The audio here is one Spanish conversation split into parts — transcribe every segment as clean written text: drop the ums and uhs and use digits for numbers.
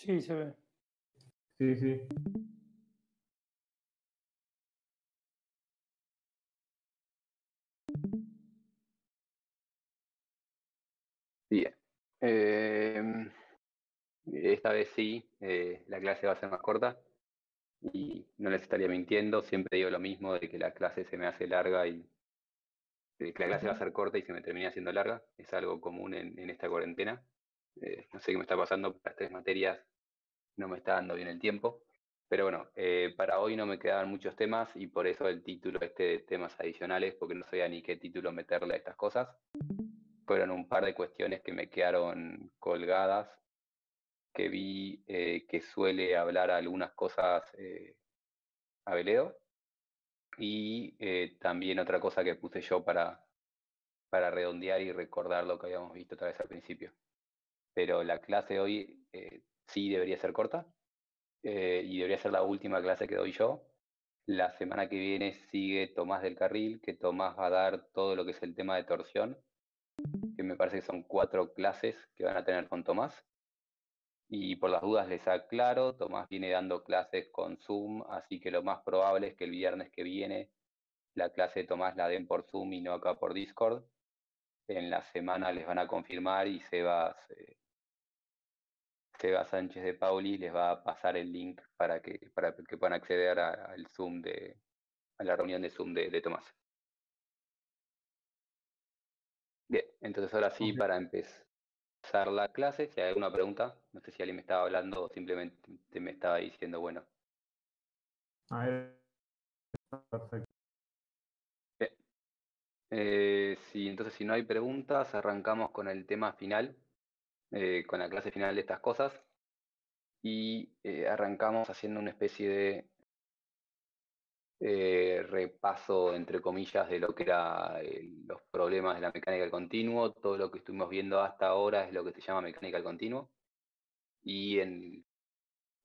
Sí, se ve. Sí, sí. Bien. Esta vez sí, la clase va a ser más corta y no les estaría mintiendo. Siempre digo lo mismo de que la clase se me hace larga y que la clase va a ser corta y se me termina haciendo larga. Es algo común en esta cuarentena. No sé qué me está pasando, las 3 materias no me está dando bien el tiempo. Pero bueno, para hoy no me quedaban muchos temas y por eso el título este de temas adicionales, porque no sabía ni qué título meterle a estas cosas. Fueron un par de cuestiones que me quedaron colgadas, que vi que suele hablar algunas cosas Abeleo, y también otra cosa que puse yo para redondear y recordar lo que habíamos visto otra vez al principio. Pero la clase de hoy sí debería ser corta y debería ser la última clase que doy yo. La semana que viene sigue Tomás del Carril, que Tomás va a dar todo lo que es el tema de torsión, que me parece que son 4 clases que van a tener con Tomás. Y por las dudas les aclaro, Tomás viene dando clases con Zoom, así que lo más probable es que el viernes que viene la clase de Tomás la den por Zoom y no acá por Discord. En la semana les van a confirmar y Sebas Sánchez de Pauli les va a pasar el link para que puedan acceder al Zoom a la reunión de Zoom de Tomás. Bien, entonces ahora sí, para empezar la clase, si hay alguna pregunta, no sé si alguien me estaba hablando o simplemente me estaba diciendo, bueno. A ver, perfecto. Bien. Entonces si no hay preguntas, arrancamos con el tema final, con la clase final de estas cosas. Y arrancamos haciendo una especie de repaso, entre comillas, de lo que eran los problemas de la mecánica del continuo. Todo lo que estuvimos viendo hasta ahora es lo que se llama mecánica del continuo. Y en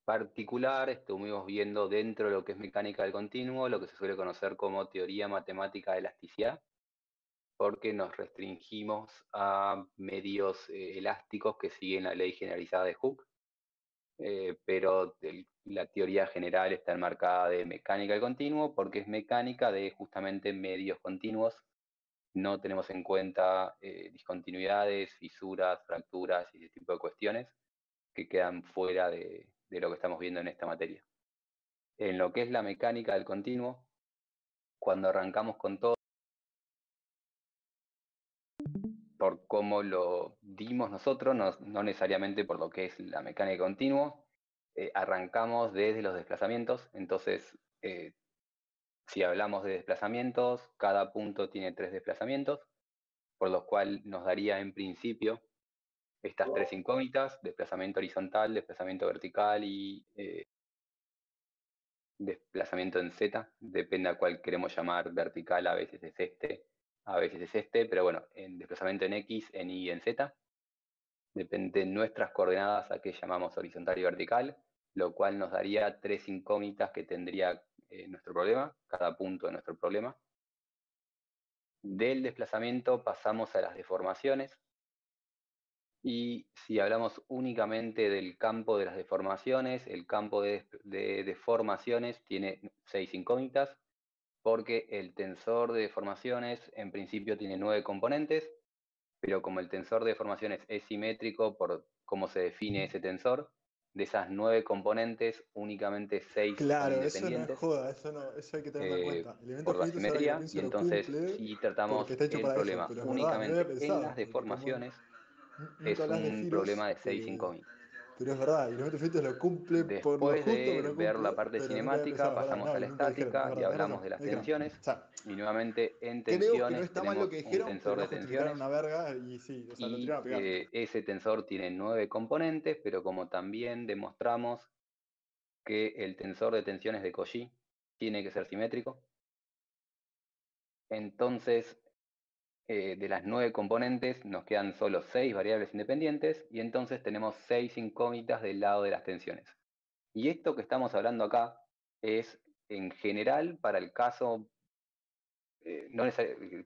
particular estuvimos viendo dentro de lo que es mecánica del continuo, lo que se suele conocer como teoría matemática de elasticidad, porque nos restringimos a medios elásticos que siguen la ley generalizada de Hooke. Pero la teoría general está enmarcada de mecánica del continuo porque es mecánica de justamente medios continuos. No tenemos en cuenta discontinuidades, fisuras, fracturas y ese tipo de cuestiones que quedan fuera de lo que estamos viendo en esta materia. En lo que es la mecánica del continuo, cuando arrancamos con todo, por cómo lo dimos nosotros, no necesariamente por lo que es la mecánica del continuo, arrancamos desde los desplazamientos. Entonces, si hablamos de desplazamientos, cada punto tiene 3 desplazamientos, por lo cual nos daría en principio estas 3 incógnitas: desplazamiento horizontal, desplazamiento vertical y desplazamiento en Z, depende a cuál queremos llamar vertical, a veces es este, a veces es este, pero bueno, en desplazamiento en X, en Y y en Z, depende de nuestras coordenadas a qué llamamos horizontal y vertical, lo cual nos daría 3 incógnitas que tendría nuestro problema, cada punto de nuestro problema. Del desplazamiento pasamos a las deformaciones, y si hablamos únicamente del campo de las deformaciones, el campo de deformaciones tiene 6 incógnitas, porque el tensor de deformaciones en principio tiene 9 componentes, pero como el tensor de deformaciones es simétrico por cómo se define ese tensor, de esas 9 componentes, únicamente 6 son Claro, eso no es independientes joda, eso hay que tenerlo en cuenta. Elemento por la finito es ahora que lo simetría, y pienso lo entonces cumple si tratamos porque está hecho el para eso, problema pero es verdad, no lo había únicamente en pensado, las porque como deformaciones, nunca es hablas de un giros, problema de 6 incógnitas. pero es verdad, elemento finito lo cumple por lo Después justo, de pero ver la cumple, parte pero nunca había cinemática, pensado, es verdad, pasamos no, a y la nunca dijeron, es estática y verdad, tenés hablamos razón, de no las dijeron. tensiones. O sea, Y nuevamente en que veo que no tensiones está mal lo tenemos que un dijeron, pero tensor no de justificaron tensiones, una verga, y sí, o sea, lo y tiraron a pegar. ese tensor tiene 9 componentes, pero como también demostramos que el tensor de tensiones de Cauchy tiene que ser simétrico, entonces de las 9 componentes nos quedan solo 6 variables independientes, y entonces tenemos 6 incógnitas del lado de las tensiones. Y esto que estamos hablando acá es en general para el caso,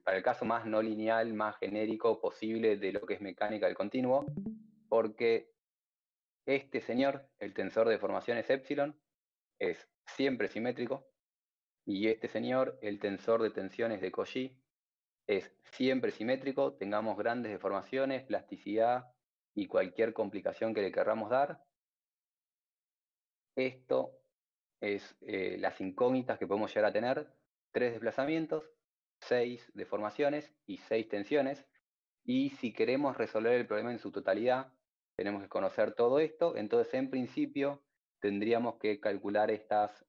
para el caso más no lineal, más genérico posible de lo que es mecánica del continuo, porque este señor, el tensor de deformaciones epsilon, es siempre simétrico, y este señor, el tensor de tensiones de Cauchy, es siempre simétrico, tengamos grandes deformaciones, plasticidad y cualquier complicación que le querramos dar. Esto es las incógnitas que podemos llegar a tener: 3 desplazamientos, 6 deformaciones y 6 tensiones. Y si queremos resolver el problema en su totalidad, tenemos que conocer todo esto. Entonces, en principio, tendríamos que calcular estas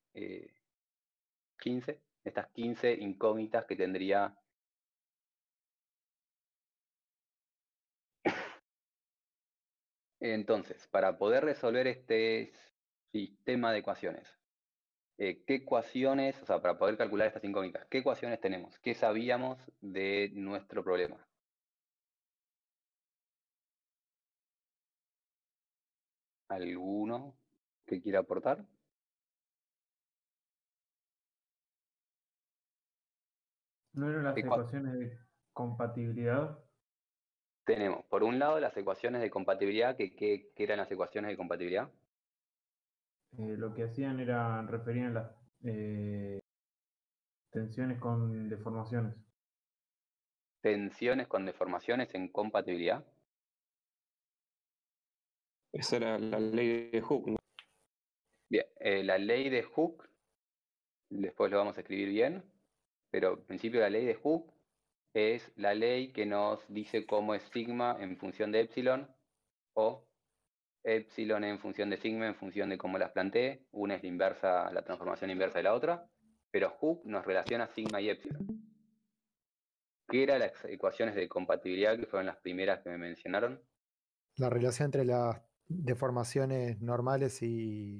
15 incógnitas que tendría. Entonces, para poder resolver este sistema de ecuaciones, ¿qué ecuaciones, o sea, para poder calcular estas incógnitas, qué ecuaciones tenemos? ¿Qué sabíamos de nuestro problema? ¿Alguno que quiera aportar? ¿No eran las ecuaciones de compatibilidad? Tenemos, por un lado, las ecuaciones de compatibilidad. ¿Qué eran las ecuaciones de compatibilidad? Lo que hacían era referir a las tensiones con deformaciones. Tensiones con deformaciones en compatibilidad. Esa era la ley de Hooke, ¿no? Bien, la ley de Hooke, después lo vamos a escribir bien, pero en principio la ley de Hooke es la ley que nos dice cómo es sigma en función de epsilon, o epsilon en función de sigma en función de cómo las planteé. Una es la inversa, la transformación inversa de la otra, pero Hooke nos relaciona sigma y epsilon. ¿Qué eran las ecuaciones de compatibilidad, que fueron las primeras que me mencionaron? La relación entre las deformaciones normales y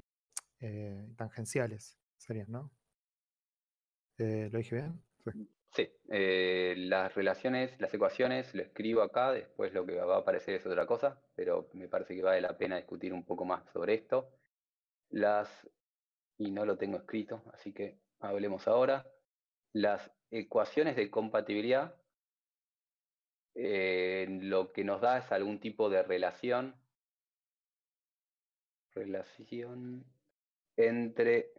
tangenciales serían, ¿no? ¿Lo dije bien? Sí. Sí, las relaciones, las ecuaciones, lo escribo acá, después lo que va a aparecer es otra cosa, pero me parece que vale la pena discutir un poco más sobre esto. Y no lo tengo escrito, así que hablemos ahora. Las ecuaciones de compatibilidad, lo que nos da es algún tipo de relación entre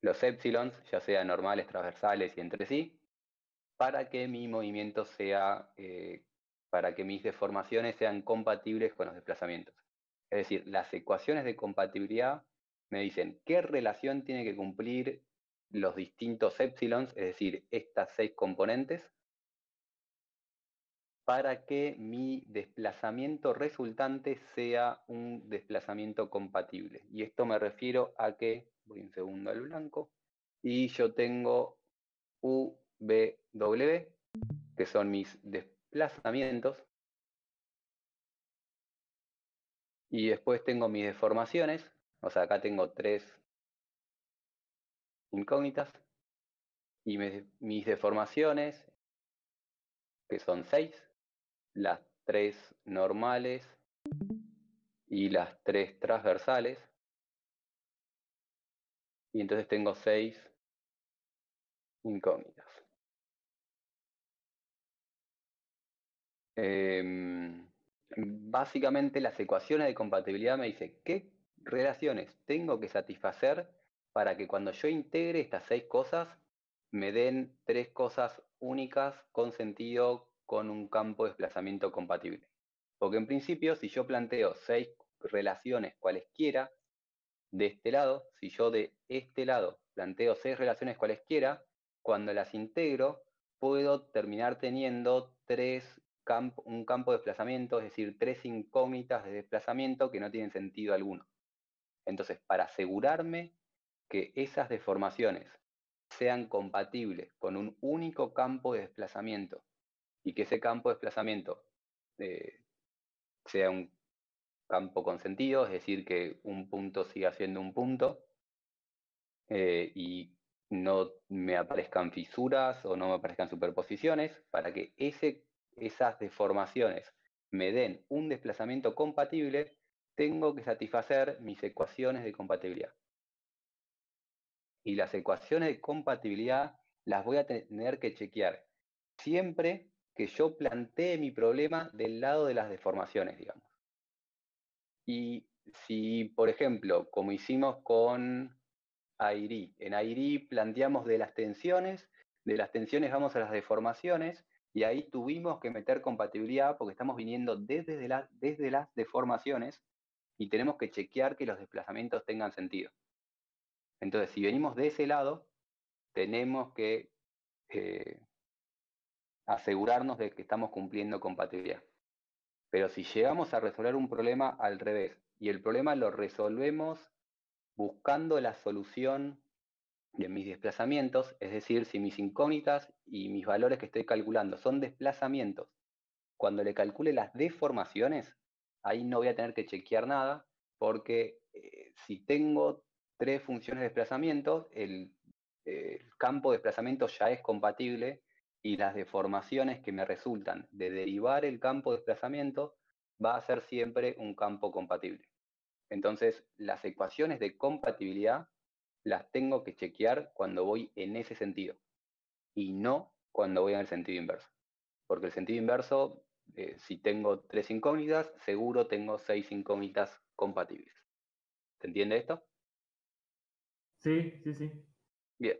los épsilons, ya sea normales, transversales y entre sí, para que mi movimiento sea, para que mis deformaciones sean compatibles con los desplazamientos. Es decir, las ecuaciones de compatibilidad me dicen qué relación tiene que cumplir los distintos épsilons, es decir, estas 6 componentes, para que mi desplazamiento resultante sea un desplazamiento compatible. Y esto me refiero a que, voy un segundo al blanco, y yo tengo U, V, W, que son mis desplazamientos, y después tengo mis deformaciones, o sea, acá tengo 3 incógnitas, y mis deformaciones, que son 6, las 3 normales y las 3 transversales, y entonces tengo 6 incógnitas. Básicamente las ecuaciones de compatibilidad me dicen qué relaciones tengo que satisfacer para que cuando yo integre estas 6 cosas me den 3 cosas únicas con sentido, con un campo de desplazamiento compatible. Porque en principio, si yo planteo 6 relaciones cualesquiera de este lado, si yo de este lado planteo 6 relaciones cualesquiera, cuando las integro puedo terminar teniendo un campo de desplazamiento, es decir, 3 incógnitas de desplazamiento que no tienen sentido alguno. Entonces, para asegurarme que esas deformaciones sean compatibles con un único campo de desplazamiento y que ese campo de desplazamiento sea un campo con sentido, es decir, que un punto siga siendo un punto, y no me aparezcan fisuras o no me aparezcan superposiciones, para que esas deformaciones me den un desplazamiento compatible, tengo que satisfacer mis ecuaciones de compatibilidad. Y las ecuaciones de compatibilidad las voy a tener que chequear siempre que yo plantee mi problema del lado de las deformaciones, digamos. Y si, por ejemplo, como hicimos con AIRI, en AIRI planteamos de las tensiones vamos a las deformaciones, y ahí tuvimos que meter compatibilidad porque estamos viniendo desde las deformaciones y tenemos que chequear que los desplazamientos tengan sentido. Entonces, si venimos de ese lado, tenemos que asegurarnos de que estamos cumpliendo compatibilidad. Pero si llegamos a resolver un problema al revés, y el problema lo resolvemos buscando la solución de mis desplazamientos, es decir, si mis incógnitas y mis valores que estoy calculando son desplazamientos, cuando le calcule las deformaciones, ahí no voy a tener que chequear nada, porque si tengo 3 funciones de desplazamiento, el campo de desplazamiento ya es compatible, y las deformaciones que me resultan de derivar el campo de desplazamiento va a ser siempre un campo compatible. Entonces, las ecuaciones de compatibilidad las tengo que chequear cuando voy en ese sentido, y no cuando voy en el sentido inverso. Porque el sentido inverso, si tengo 3 incógnitas, seguro tengo 6 incógnitas compatibles. ¿Se entiende esto? Sí, sí, sí. Bien.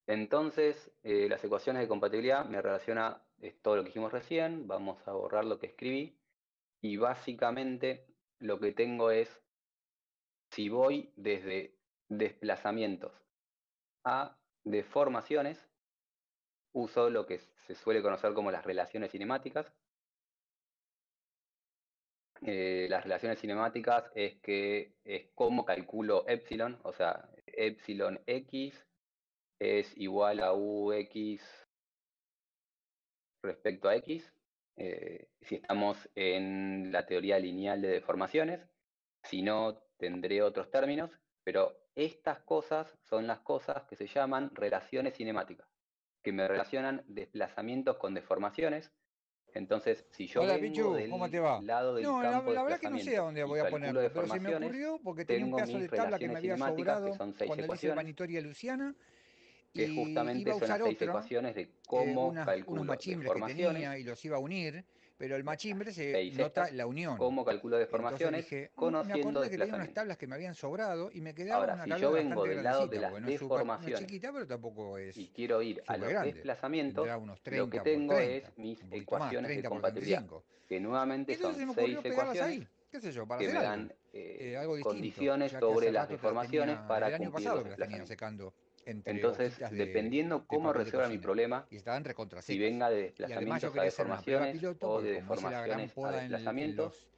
Entonces, las ecuaciones de compatibilidad me relaciona todo lo que dijimos recién. Vamos a borrar lo que escribí. Y básicamente lo que tengo es, si voy desde desplazamientos a deformaciones, uso lo que se suele conocer como las relaciones cinemáticas. Las relaciones cinemáticas es cómo calculo epsilon, o sea, epsilon x es igual a ux respecto a x, si estamos en la teoría lineal de deformaciones. Si no, tendré otros términos, pero estas cosas son las cosas que se llaman relaciones cinemáticas, que me relacionan desplazamientos con deformaciones. Entonces, si yo Hola, vengo Pichu, del ¿cómo te va? lado del No, campo de la verdad que no sé a desplazamiento dónde y voy a calculo ponerte, pero se me deformaciones, ocurrió porque tenía un tengo pedazo mis de tabla que me relaciones había cinemáticas, que sobrado son 6 cuando le hice el ecuaciones, vanitoria a Luciana que y iba justamente a son las usar 6 otro, ecuaciones de cómo unos calculo machimbres que deformaciones, tenía y los iba a unir, pero el machimbre las se 6 nota estas, la unión. cómo calculo Entonces deformaciones, dije, me conociendo acordé que tenía unas desplazamientos. tablas que me habían sobrado y me quedaba Ahora, una si tabla yo vengo bastante del lado de grandecita, porque las no es no es deformaciones chiquita, pero tampoco y es quiero ir a súper los grande. desplazamientos, Tendrá unos lo que 30 por tengo 30, es mis un poquito más, ecuaciones de 30 por compatibilidad, 35. que Y nuevamente entonces son se me 6 ocurrió pegarlas ecuaciones ahí, qué sé yo, para que hacer me algo, dan algo distinto, condiciones ya que sobre hace las rato que las deformaciones tenía, desde para el año cumplir pasado los que las tenía desplazamientos. secando entre Entonces, hojitas dependiendo de cómo papel de resuelva mi cocina. problema, Y estaban recontra si secas. venga de Y además yo desplazamientos a quería hacer una prueba deformaciones piloto, o de porque como hice la gran deformaciones a poda desplazamientos,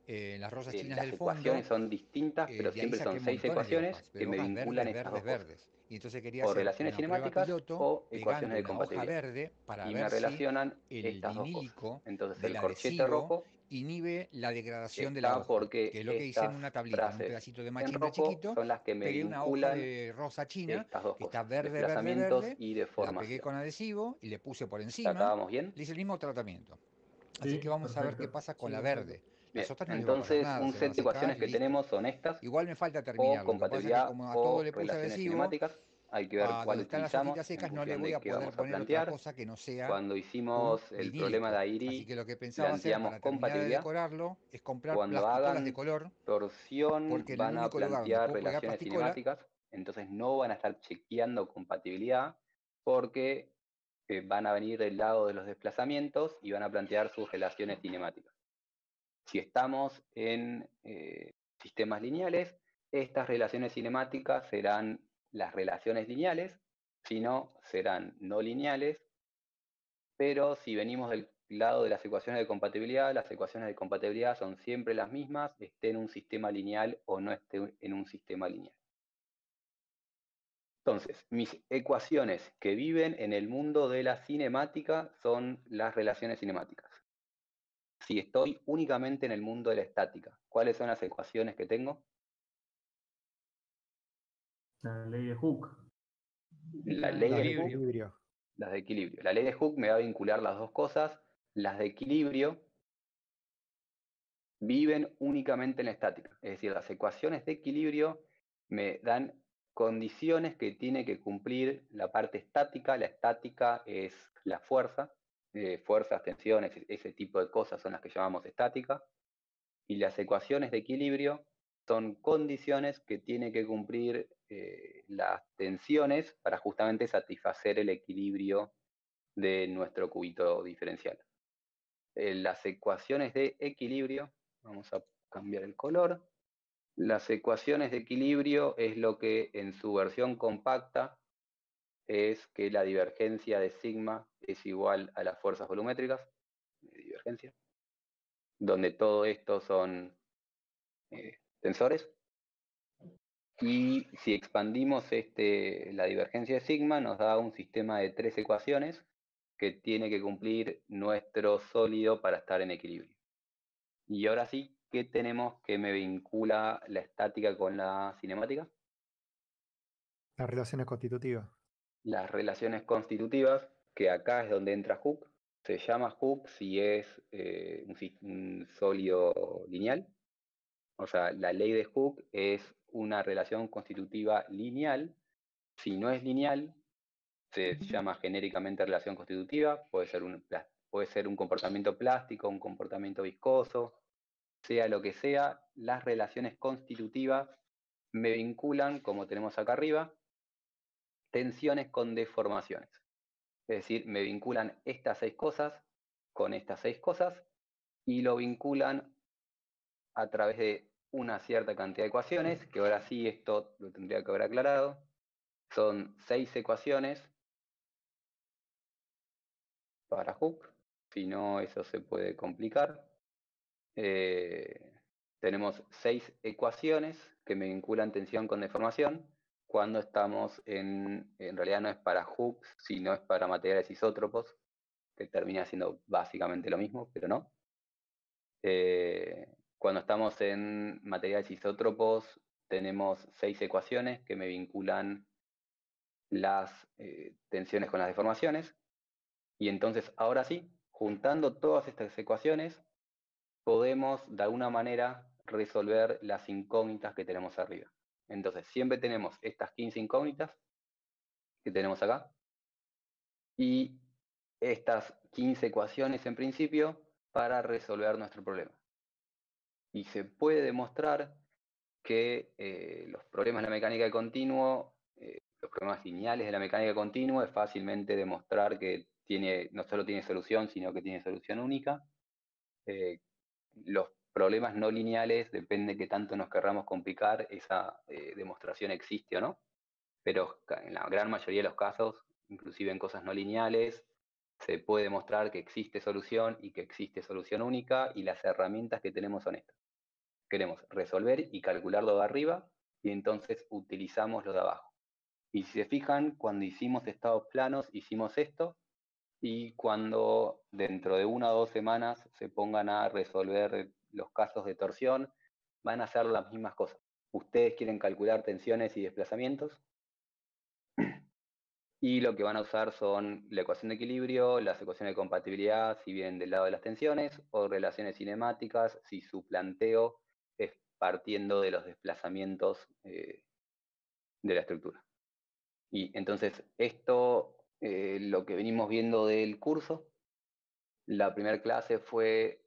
en las rosas chinas las del fondo, ecuaciones son distintas, pero de ahí siempre saqué son 6 montones de ecuaciones hojas, que pero me hojas vinculan verdes, estas dos verdes, cosas. verdes. Y entonces quería O hacer relaciones una prueba cinemáticas piloto o ecuaciones pegando de una hoja compatibilidad. verde para Y me ver si relacionan el estas dos cosas. vinílico Entonces del el corchete adhesivo rojo inhibe la degradación de la está hoja, que porque es lo que hice en estas una tablita, en un frases pedacito de en machimbre rojo chiquito, son las que me pegué una hoja vinculan de rosa china estas dos que está cosas, verde, verde, desplazamientos verde, y la pegué deformación. con adhesivo y le puse por ¿Hasta acá encima, vamos bien? le hice el mismo tratamiento. Así que Sí, vamos a ver qué perfecto. pasa con Sí, la perfecto. verde. Las Bien, otras no les va a pasar entonces nada, un se van set a de secar ecuaciones y que listo. tenemos son estas, Igual me falta o terminar. Lo que pasa es que compatibilidad como a todo o le puse relaciones adhesivo, cinemáticas. Hay que ver a cuál donde están las utilizamos hojitas en secas no le función voy de a qué poder vamos a poner otra plantear. cosa que no sea Cuando un hicimos el problema de vinílico. Así AIRI, que lo que pensaba hacer planteamos para terminar de compatibilidad. decorarlo es comprar Cuando plasticolas de hagan color, torsión porque en el van a único lugar donde plantear puedo pegar relaciones plasticola, cinemáticas, entonces no van a estar chequeando compatibilidad porque van a venir del lado de los desplazamientos y van a plantear sus relaciones cinemáticas. Si estamos en sistemas lineales, estas relaciones cinemáticas serán las relaciones lineales, si no, serán no lineales, pero si venimos del lado de las ecuaciones de compatibilidad, las ecuaciones de compatibilidad son siempre las mismas, esté en un sistema lineal o no esté en un sistema lineal. Entonces, mis ecuaciones que viven en el mundo de la cinemática son las relaciones cinemáticas. Si estoy únicamente en el mundo de la estática, ¿cuáles son las ecuaciones que tengo? La ley de Hooke. La ley de Hooke, equilibrio. las de equilibrio. La ley de Hooke me va a vincular las dos cosas. Las de equilibrio viven únicamente en la estática. Es decir, las ecuaciones de equilibrio me dan condiciones que tiene que cumplir la parte estática. La estática es la fuerza, fuerzas, tensiones, ese tipo de cosas son las que llamamos estática. Y las ecuaciones de equilibrio son condiciones que tienen que cumplir las tensiones para justamente satisfacer el equilibrio de nuestro cubito diferencial. Las ecuaciones de equilibrio, vamos a cambiar el color. Las ecuaciones de equilibrio es lo que en su versión compacta es que la divergencia de sigma es igual a las fuerzas volumétricas de divergencia, donde todo esto son tensores. Y si expandimos la divergencia de sigma, nos da un sistema de 3 ecuaciones que tiene que cumplir nuestro sólido para estar en equilibrio. Y ahora sí, ¿qué tenemos que me vincula la estática con la cinemática? Las relaciones constitutivas. Las relaciones constitutivas, que acá es donde entra Hooke. Se llama Hooke si es un sólido lineal. O sea, la ley de Hooke es una relación constitutiva lineal. Si no es lineal, se llama genéricamente relación constitutiva. Puede ser un comportamiento plástico, un comportamiento viscoso, sea lo que sea. Las relaciones constitutivas me vinculan, como tenemos acá arriba, tensiones con deformaciones. Es decir, me vinculan estas 6 cosas con estas 6 cosas y lo vinculan a través de una cierta cantidad de ecuaciones, que ahora sí esto lo tendría que haber aclarado. Son 6 ecuaciones para Hooke, si no eso se puede complicar. Tenemos 6 ecuaciones que me vinculan tensión con deformación. Cuando estamos en realidad no es para Hooke, sino es para materiales isótropos, que termina siendo básicamente lo mismo, pero no. Cuando estamos en materiales isótropos, tenemos 6 ecuaciones que me vinculan las tensiones con las deformaciones. Y entonces, ahora sí, juntando todas estas ecuaciones, podemos de alguna manera resolver las incógnitas que tenemos arriba. Entonces, siempre tenemos estas 15 incógnitas que tenemos acá y estas 15 ecuaciones en principio para resolver nuestro problema. Y se puede demostrar que los problemas de la mecánica de continuo, los problemas lineales de la mecánica de continuo, es fácilmente demostrar que no solo tiene solución, sino que tiene solución única. Los problemas no lineales, depende de qué tanto nos querramos complicar, esa demostración existe o no, pero en la gran mayoría de los casos, inclusive en cosas no lineales, se puede demostrar que existe solución y que existe solución única, y las herramientas que tenemos son estas. Queremos resolver y calcular lo de arriba, y entonces utilizamos lo de abajo. Y si se fijan, cuando hicimos estados planos, hicimos esto, y cuando dentro de 1 o 2 semanas se pongan a resolver los casos de torsión, van a hacer las mismas cosas. Ustedes quieren calcular tensiones y desplazamientos, y lo que van a usar son la ecuación de equilibrio, las ecuaciones de compatibilidad, si vienen del lado de las tensiones, o relaciones cinemáticas, si su planteo es partiendo de los desplazamientos de la estructura. Y entonces esto, lo que venimos viendo del curso, la primera clase fue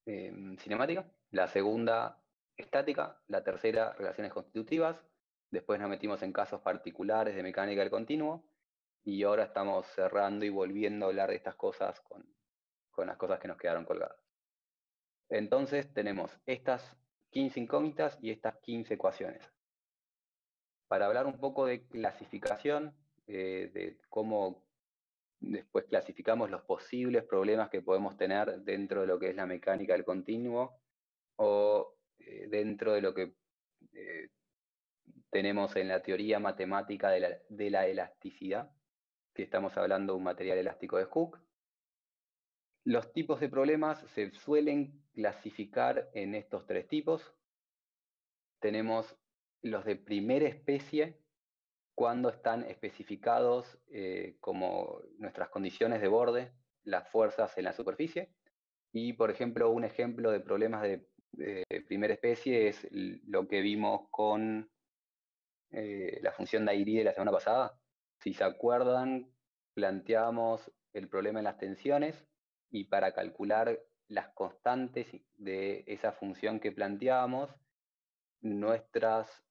cinemática, la segunda estática, la tercera relaciones constitutivas, después nos metimos en casos particulares de mecánica del continuo, y ahora estamos cerrando y volviendo a hablar de estas cosas con las cosas que nos quedaron colgadas. Entonces tenemos estas 15 incógnitas y estas 15 ecuaciones. Para hablar un poco de clasificación, de cómo después clasificamos los posibles problemas que podemos tener dentro de lo que es la mecánica del continuo, o dentro de lo que tenemos en la teoría matemática de la elasticidad, si estamos hablando de un material elástico de Hooke. Los tipos de problemas se suelen clasificar en estos 3 tipos. Tenemos los de primera especie, cuando están especificados como nuestras condiciones de borde, las fuerzas en la superficie. Y, por ejemplo, un ejemplo de problemas de primera especie es lo que vimos con la función de Airy de la semana pasada. Si se acuerdan, planteamos el problema en las tensiones, y para calcular las constantes de esa función que planteábamos, nuestras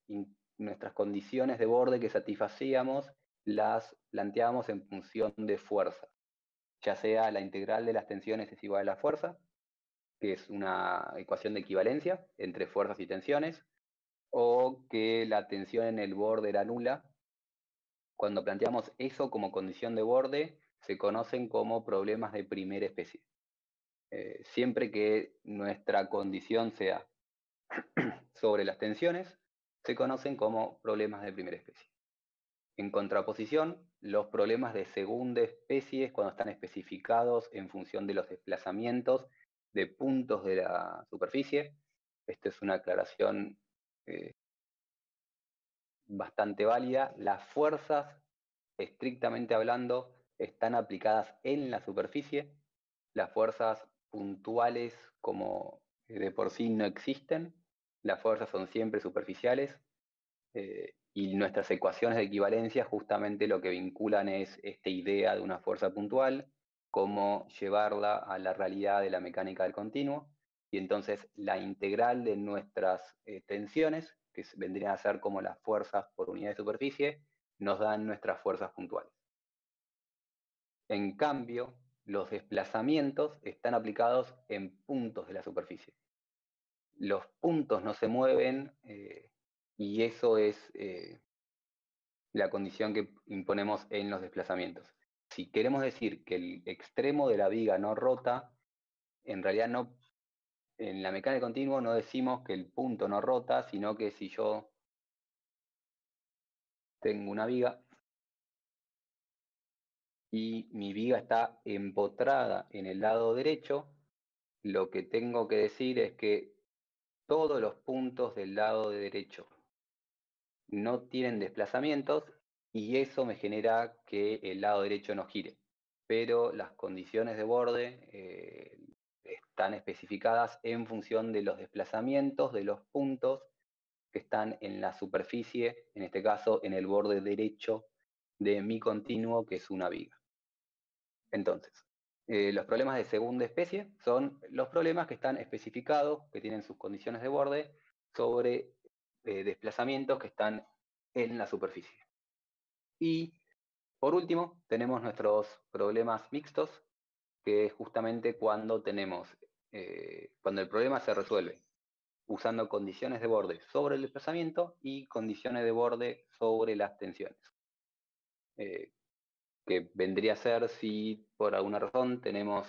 condiciones de borde que satisfacíamos las planteábamos en función de fuerza, ya sea la integral de las tensiones es igual a la fuerza, que es una ecuación de equivalencia entre fuerzas y tensiones, o que la tensión en el borde era nula. Cuando planteamos eso como condición de borde, se conocen como problemas de primera especie. Siempre que nuestra condición sea sobre las tensiones, se conocen como problemas de primera especie. En contraposición, los problemas de segunda especie, cuando están especificados en función de los desplazamientos de puntos de la superficie, esta es una aclaración bastante válida, las fuerzas, estrictamente hablando, están aplicadas en la superficie, las fuerzas puntuales como de por sí no existen, las fuerzas son siempre superficiales, y nuestras ecuaciones de equivalencia justamente lo que vinculan es esta idea de una fuerza puntual, cómo llevarla a la realidad de la mecánica del continuo, y entonces la integral de nuestras tensiones, que vendrían a ser como las fuerzas por unidad de superficie, nos dan nuestras fuerzas puntuales. En cambio, los desplazamientos están aplicados en puntos de la superficie. Los puntos no se mueven y eso es la condición que imponemos en los desplazamientos. Si queremos decir que el extremo de la viga no rota, en realidad no, en la mecánica de continuo no decimos que el punto no rota, sino que si yo tengo una viga y mi viga está empotrada en el lado derecho, lo que tengo que decir es que todos los puntos del lado derecho no tienen desplazamientos y eso me genera que el lado derecho no gire. Pero las condiciones de borde están especificadas en función de los desplazamientos de los puntos que están en la superficie, en este caso en el borde derecho de mi continuo, que es una viga. Entonces, los problemas de segunda especie son los problemas que están especificados, que tienen sus condiciones de borde, sobre desplazamientos que están en la superficie. Y por último, tenemos nuestros problemas mixtos, que es justamente cuando tenemos, cuando el problema se resuelve usando condiciones de borde sobre el desplazamiento y condiciones de borde sobre las tensiones. Que vendría a ser si por alguna razón tenemos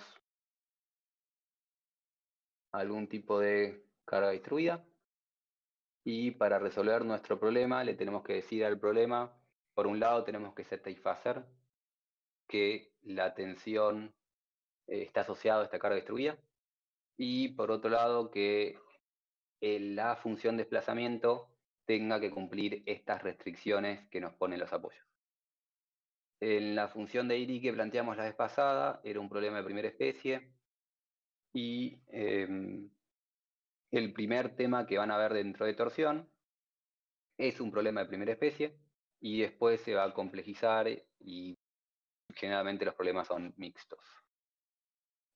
algún tipo de carga distribuida y para resolver nuestro problema le tenemos que decir al problema, por un lado tenemos que satisfacer que la tensión está asociada a esta carga distribuida y por otro lado que la función desplazamiento tenga que cumplir estas restricciones que nos ponen los apoyos. En la función de IRI que planteamos la vez pasada era un problema de primera especie y el primer tema que van a ver dentro de torsión es un problema de primera especie y después se va a complejizar y generalmente los problemas son mixtos.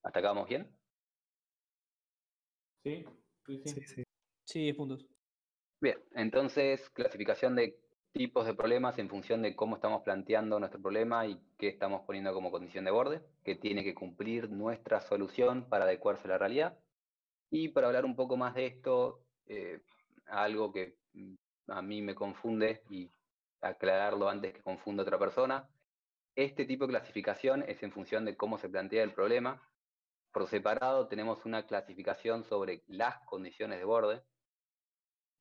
¿Hasta acá vamos bien? Sí, sí, sí. Sí. Sí, 10 puntos. Bien, entonces clasificación de tipos de problemas en función de cómo estamos planteando nuestro problema y qué estamos poniendo como condición de borde, que tiene que cumplir nuestra solución para adecuarse a la realidad. Y para hablar un poco más de esto, algo que a mí me confunde y aclararlo antes que confunda a otra persona, este tipo de clasificación es en función de cómo se plantea el problema. Por separado tenemos una clasificación sobre las condiciones de borde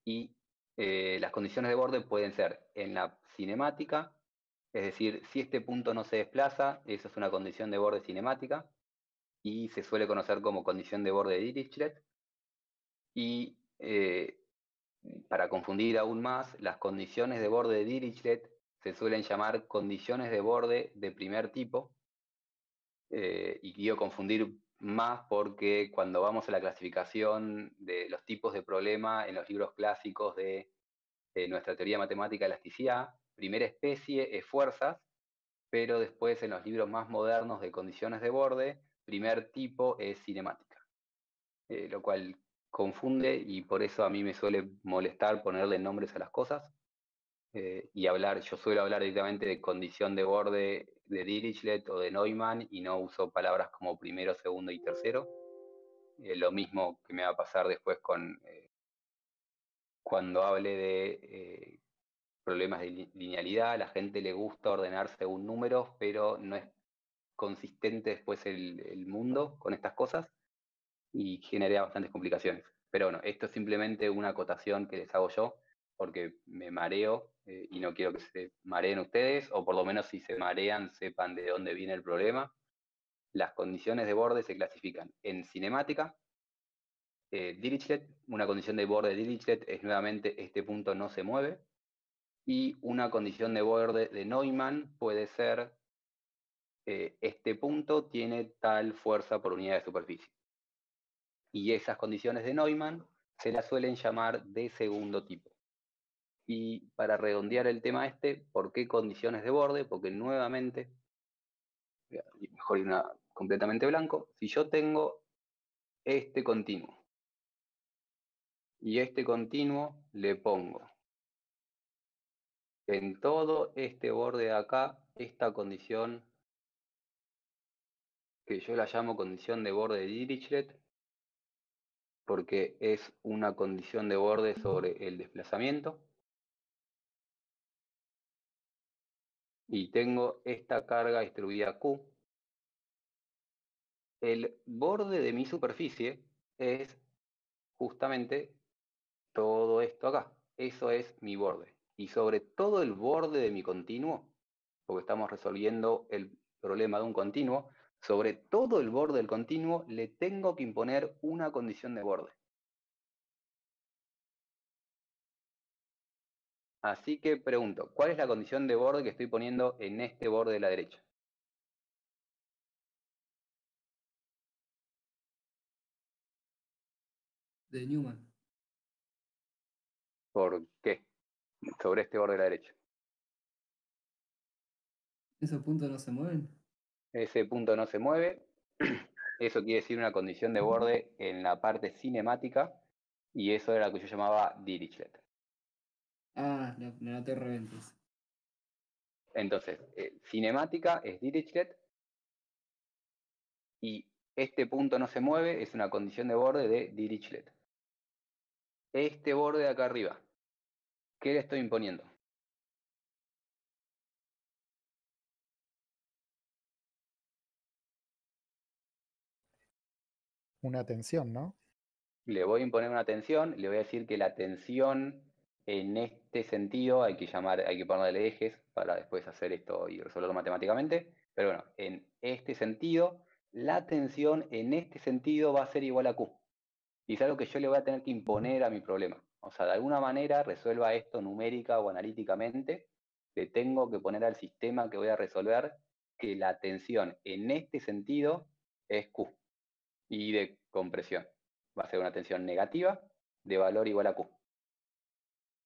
y las condiciones de borde pueden ser en la cinemática, es decir, si este punto no se desplaza, eso es una condición de borde cinemática y se suele conocer como condición de borde de Dirichlet. Y para confundir aún más, las condiciones de borde de Dirichlet se suelen llamar condiciones de borde de primer tipo, y quiero confundir más porque cuando vamos a la clasificación de los tipos de problema en los libros clásicos de nuestra teoría matemática de elasticidad, primera especie es fuerzas, pero después en los libros más modernos de condiciones de borde, primer tipo es cinemática. lo cual confunde y por eso a mí me suele molestar ponerle nombres a las cosas y yo suelo hablar directamente de condición de borde de Dirichlet o de Neumann y no uso palabras como primero, segundo y tercero. Lo mismo que me va a pasar después cuando hable de problemas de linealidad. A la gente le gusta ordenar según números, pero no es consistente después el mundo con estas cosas y genera bastantes complicaciones. Pero bueno, esto es simplemente una acotación que les hago yo, porque me mareo y no quiero que se mareen ustedes, o por lo menos si se marean sepan de dónde viene el problema. Las condiciones de borde se clasifican en cinemática. Dirichlet, una condición de borde de Dirichlet es nuevamente este punto no se mueve, y una condición de borde de Neumann puede ser este punto tiene tal fuerza por unidad de superficie. Y esas condiciones de Neumann se las suelen llamar de segundo tipo. Y para redondear el tema ¿por qué condiciones de borde? Porque nuevamente, mejor irme completamente blanco, si yo tengo este continuo, y este continuo le pongo en todo este borde de acá, esta condición que yo la llamo condición de borde de Dirichlet, porque es una condición de borde sobre el desplazamiento. Y tengo esta carga distribuida Q. El borde de mi superficie es justamente todo esto acá. Eso es mi borde. Y sobre todo el borde de mi continuo, porque estamos resolviendo el problema de un continuo, sobre todo el borde del continuo le tengo que imponer una condición de borde. Así que pregunto, ¿cuál es la condición de borde que estoy poniendo en este borde de la derecha? De Newman. ¿Por qué? Sobre este borde de la derecha. ¿Esos puntos no se mueven? Ese punto no se mueve. Eso quiere decir una condición de borde en la parte cinemática, y eso era lo que yo llamaba Dirichlet. Ah, la noté reventas. Entonces, cinemática es Dirichlet, y este punto no se mueve, es una condición de borde de Dirichlet. Este borde de acá arriba, ¿qué le estoy imponiendo? Una tensión, ¿no? Le voy a imponer una tensión, le voy a decir que la tensión en este sentido hay que ponerle ejes para después hacer esto y resolverlo matemáticamente, pero bueno, en este sentido, la tensión en este sentido va a ser igual a Q. Y es algo que yo le voy a tener que imponer a mi problema. O sea, de alguna manera resuelva esto numérica o analíticamente, le tengo que poner al sistema que voy a resolver que la tensión en este sentido es Q y de compresión. Va a ser una tensión negativa de valor igual a Q.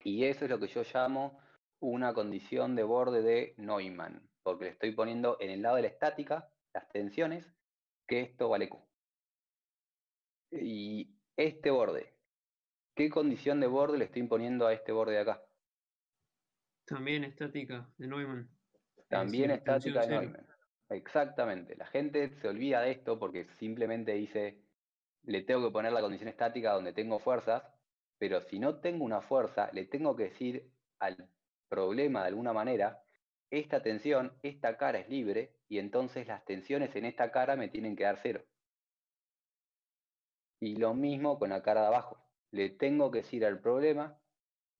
Y eso es lo que yo llamo una condición de borde de Neumann, porque le estoy poniendo en el lado de la estática las tensiones, que esto vale Q. Y este borde, ¿qué condición de borde le estoy imponiendo a este borde de acá? También estática de Neumann. También decir, estática de tensión Neumann. Exactamente. La gente se olvida de esto porque simplemente dice, le tengo que poner la condición estática donde tengo fuerzas, pero si no tengo una fuerza, le tengo que decir al problema de alguna manera, esta tensión, esta cara es libre, y entonces las tensiones en esta cara me tienen que dar 0. Y lo mismo con la cara de abajo. Le tengo que decir al problema,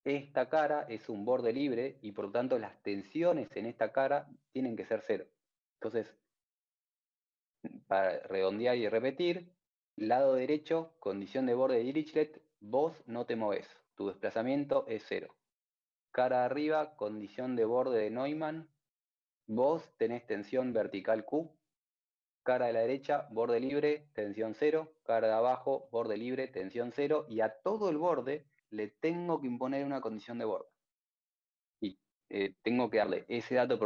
esta cara es un borde libre y por lo tanto las tensiones en esta cara tienen que ser 0. Entonces, para redondear y repetir, lado derecho, condición de borde de Dirichlet, vos no te movés, tu desplazamiento es 0. Cara arriba, condición de borde de Neumann, vos tenés tensión vertical Q. Cara de la derecha, borde libre, tensión 0. Cara de abajo, borde libre, tensión 0. Y a todo el borde le tengo que imponer una condición de borde. Y tengo que darle ese dato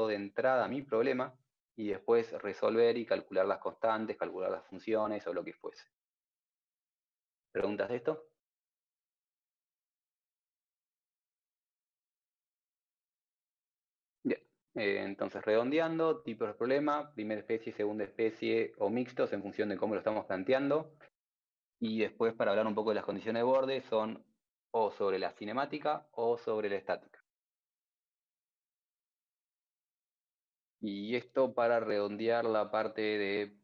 de entrada a mi problema, y después resolver y calcular las constantes, calcular las funciones o lo que fuese. ¿Preguntas de esto? Bien, entonces redondeando, tipos de problema, primera especie, segunda especie o mixtos en función de cómo lo estamos planteando. Y después, para hablar un poco de las condiciones de borde, son o sobre la cinemática o sobre la estática. Y esto para redondear la parte de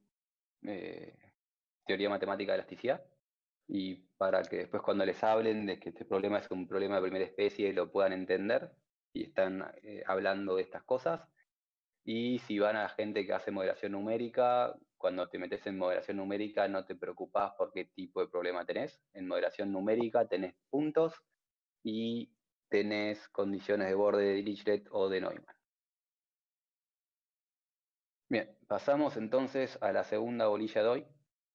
teoría matemática de elasticidad, y para que después cuando les hablen de que este problema es un problema de primera especie lo puedan entender y están hablando de estas cosas. Y si van a la gente que hace modelación numérica, cuando te metes en modelación numérica no te preocupás por qué tipo de problema tenés. En modelación numérica tenés puntos y tenés condiciones de borde de Dirichlet o de Neumann. Bien, pasamos entonces a la segunda bolilla de hoy,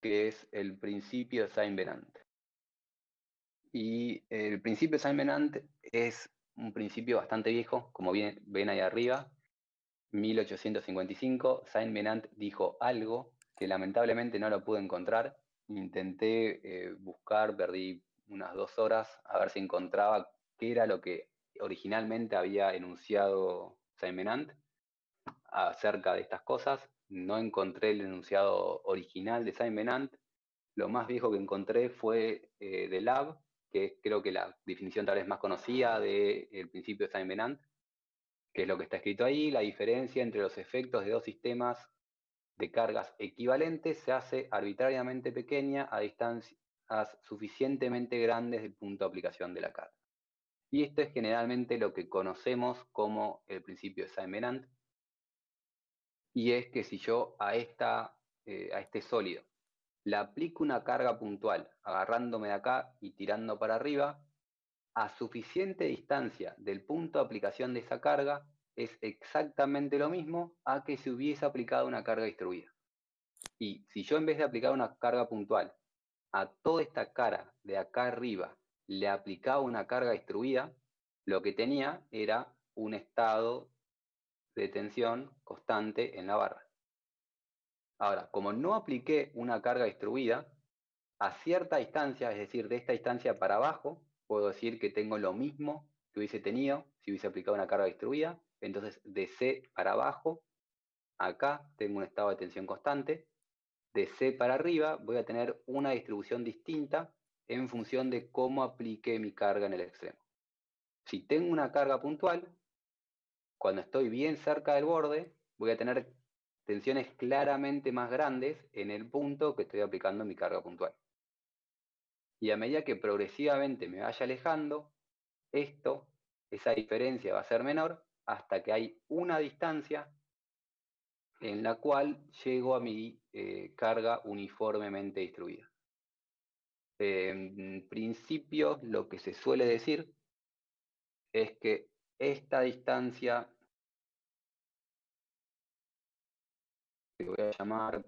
que es el principio de Saint-Venant. Y el principio de Saint-Venant es un principio bastante viejo, como ven ahí arriba, 1855. Saint-Venant dijo algo que lamentablemente no lo pude encontrar. Intenté buscar, perdí unas 2 horas a ver si encontraba qué era lo que originalmente había enunciado Saint-Venant acerca de estas cosas. No encontré el enunciado original de Saint-Venant. Lo más viejo que encontré fue de Lab, que es creo que la definición tal vez más conocida del principio de Saint-Venant, que es lo que está escrito ahí. La diferencia entre los efectos de dos sistemas de cargas equivalentes se hace arbitrariamente pequeña a distancias suficientemente grandes del punto de aplicación de la carga. Y esto es generalmente lo que conocemos como el principio de Saint-Venant, y es que si yo a este sólido le aplico una carga puntual, agarrándome de acá y tirando para arriba, a suficiente distancia del punto de aplicación de esa carga, es exactamente lo mismo a que si hubiese aplicado una carga distribuida. Y si yo en vez de aplicar una carga puntual a toda esta cara de acá arriba le aplicaba una carga distribuida, lo que tenía era un estado de tensión constante en la barra. Ahora, como no apliqué una carga distribuida, a cierta distancia, es decir, de esta distancia para abajo, puedo decir que tengo lo mismo que hubiese tenido si hubiese aplicado una carga distribuida. Entonces, de C para abajo, acá tengo un estado de tensión constante. De C para arriba voy a tener una distribución distinta en función de cómo aplique mi carga en el extremo. Si tengo una carga puntual, cuando estoy bien cerca del borde, voy a tener tensiones claramente más grandes en el punto que estoy aplicando mi carga puntual. Y a medida que progresivamente me vaya alejando, esa diferencia va a ser menor hasta que hay una distancia en la cual llego a mi carga uniformemente distribuida. En principio, lo que se suele decir es que esta distancia, que voy a llamar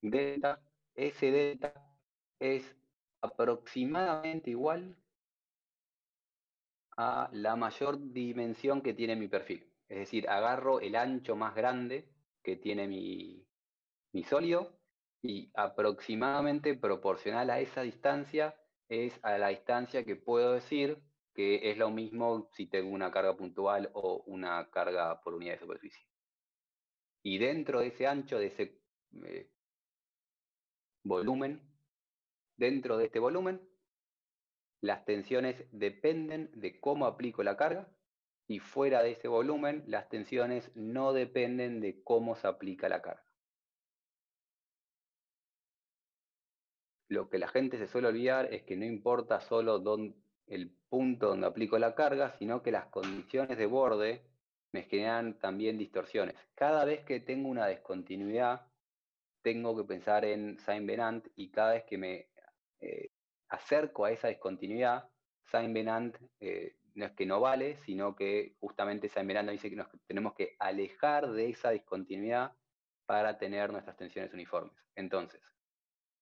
delta, ese delta es aproximadamente igual a la mayor dimensión que tiene mi perfil. Es decir, agarro el ancho más grande que tiene mi sólido y aproximadamente proporcional a esa distancia es a la distancia que puedo decir que es lo mismo si tengo una carga puntual o una carga por unidad de superficie. Y dentro de ese ancho, de ese volumen, dentro de este volumen, las tensiones dependen de cómo aplico la carga, y fuera de ese volumen, las tensiones no dependen de cómo se aplica la carga. Lo que la gente se suele olvidar es que no importa solo el punto donde aplico la carga, sino que las condiciones de borde me generan también distorsiones. Cada vez que tengo una discontinuidad, tengo que pensar en Saint-Venant, y cada vez que me acerco a esa discontinuidad, Saint-Venant no es que no vale, sino que justamente Saint-Venant dice que nos tenemos que alejar de esa discontinuidad para tener nuestras tensiones uniformes. Entonces,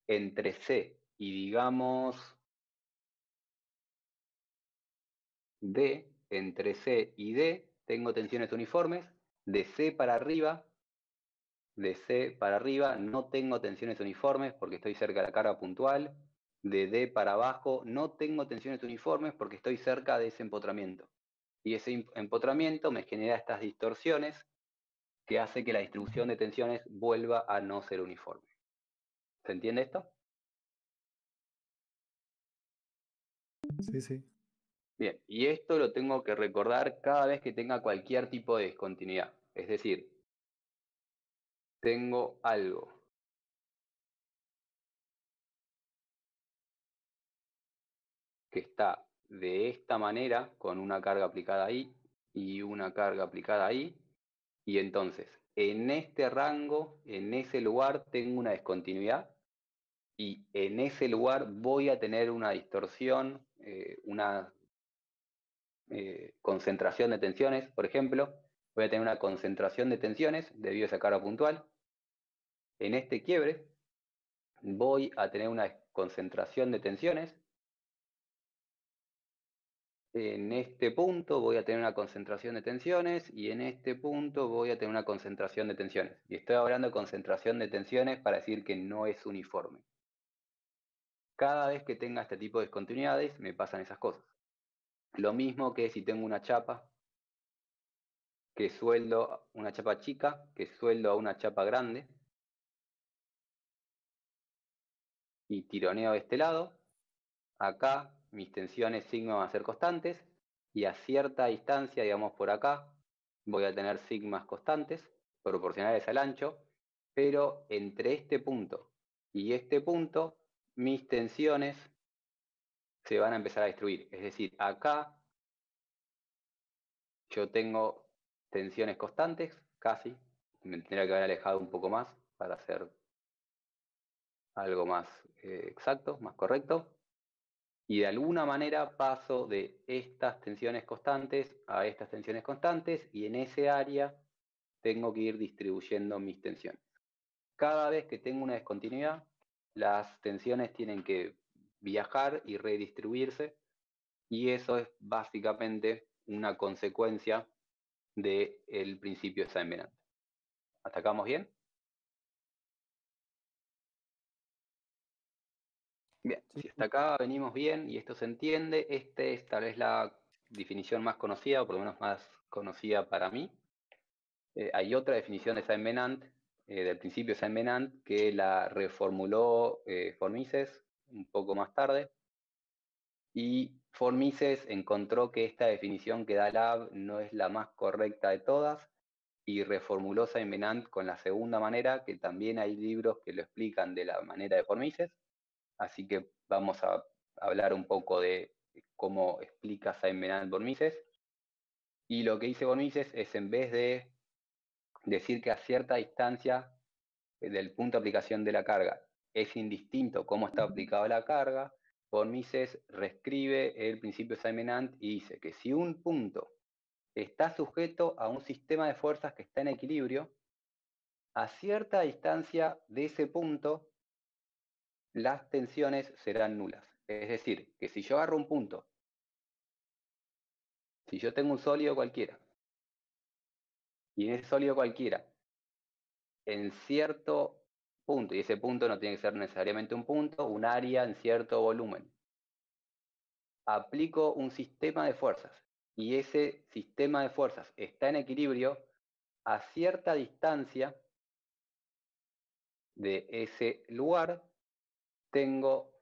entre C y digamos D, entre C y D tengo tensiones uniformes. De C para arriba de C para arriba no tengo tensiones uniformes porque estoy cerca de la carga puntual. De D para abajo no tengo tensiones uniformes porque estoy cerca de ese empotramiento. Y ese empotramiento me genera estas distorsiones que hace que la distribución de tensiones vuelva a no ser uniforme. ¿Se entiende esto? Sí, sí. Bien, y esto lo tengo que recordar cada vez que tenga cualquier tipo de discontinuidad. Es decir, tengo algo que está de esta manera, con una carga aplicada ahí y una carga aplicada ahí, y entonces en este rango, en ese lugar, tengo una discontinuidad, y en ese lugar voy a tener una distorsión, una concentración de tensiones, por ejemplo, voy a tener una concentración de tensiones debido a esa carga puntual. En este quiebre voy a tener una concentración de tensiones. En este punto voy a tener una concentración de tensiones y en este punto voy a tener una concentración de tensiones. Y estoy hablando de concentración de tensiones para decir que no es uniforme. Cada vez que tenga este tipo de discontinuidades me pasan esas cosas. Lo mismo que si tengo una chapa que sueldo, una chapa chica, que sueldo a una chapa grande y tironeo de este lado. Acá mis tensiones sigma van a ser constantes y a cierta distancia, digamos por acá, voy a tener sigmas constantes proporcionales al ancho, pero entre este punto y este punto mis tensiones se van a empezar a destruir. Es decir, acá yo tengo tensiones constantes, casi, me tendría que haber alejado un poco más para hacer algo más exacto, más correcto. Y de alguna manera paso de estas tensiones constantes a estas tensiones constantes y en ese área tengo que ir distribuyendo mis tensiones. Cada vez que tengo una discontinuidad, las tensiones tienen que viajar y redistribuirse y eso es básicamente una consecuencia del principio de Saint-Venant. ¿Hasta acá vamos bien? Bien, si hasta acá venimos bien y esto se entiende, esta es tal vez la definición más conocida, o por lo menos más conocida para mí. Hay otra definición de Saint-Venant, del principio de Saint-Venant, que la reformuló von Mises un poco más tarde. Y von Mises encontró que esta definición que da Lab no es la más correcta de todas y reformuló Saint-Venant con la segunda manera, que también hay libros que lo explican de la manera de von Mises. Así que vamos a hablar un poco de cómo explica Saint-Venant von Mises. Y lo que dice von Mises es, en vez de decir que a cierta distancia del punto de aplicación de la carga es indistinto cómo está aplicada la carga, von Mises reescribe el principio de Saint-Venant y dice que si un punto está sujeto a un sistema de fuerzas que está en equilibrio, a cierta distancia de ese punto las tensiones serán nulas. Es decir, que si yo agarro un punto, si yo tengo un sólido cualquiera, y en ese sólido cualquiera, en cierto punto, y ese punto no tiene que ser necesariamente un punto, un área en cierto volumen, aplico un sistema de fuerzas, y ese sistema de fuerzas está en equilibrio, a cierta distancia de ese lugar, tengo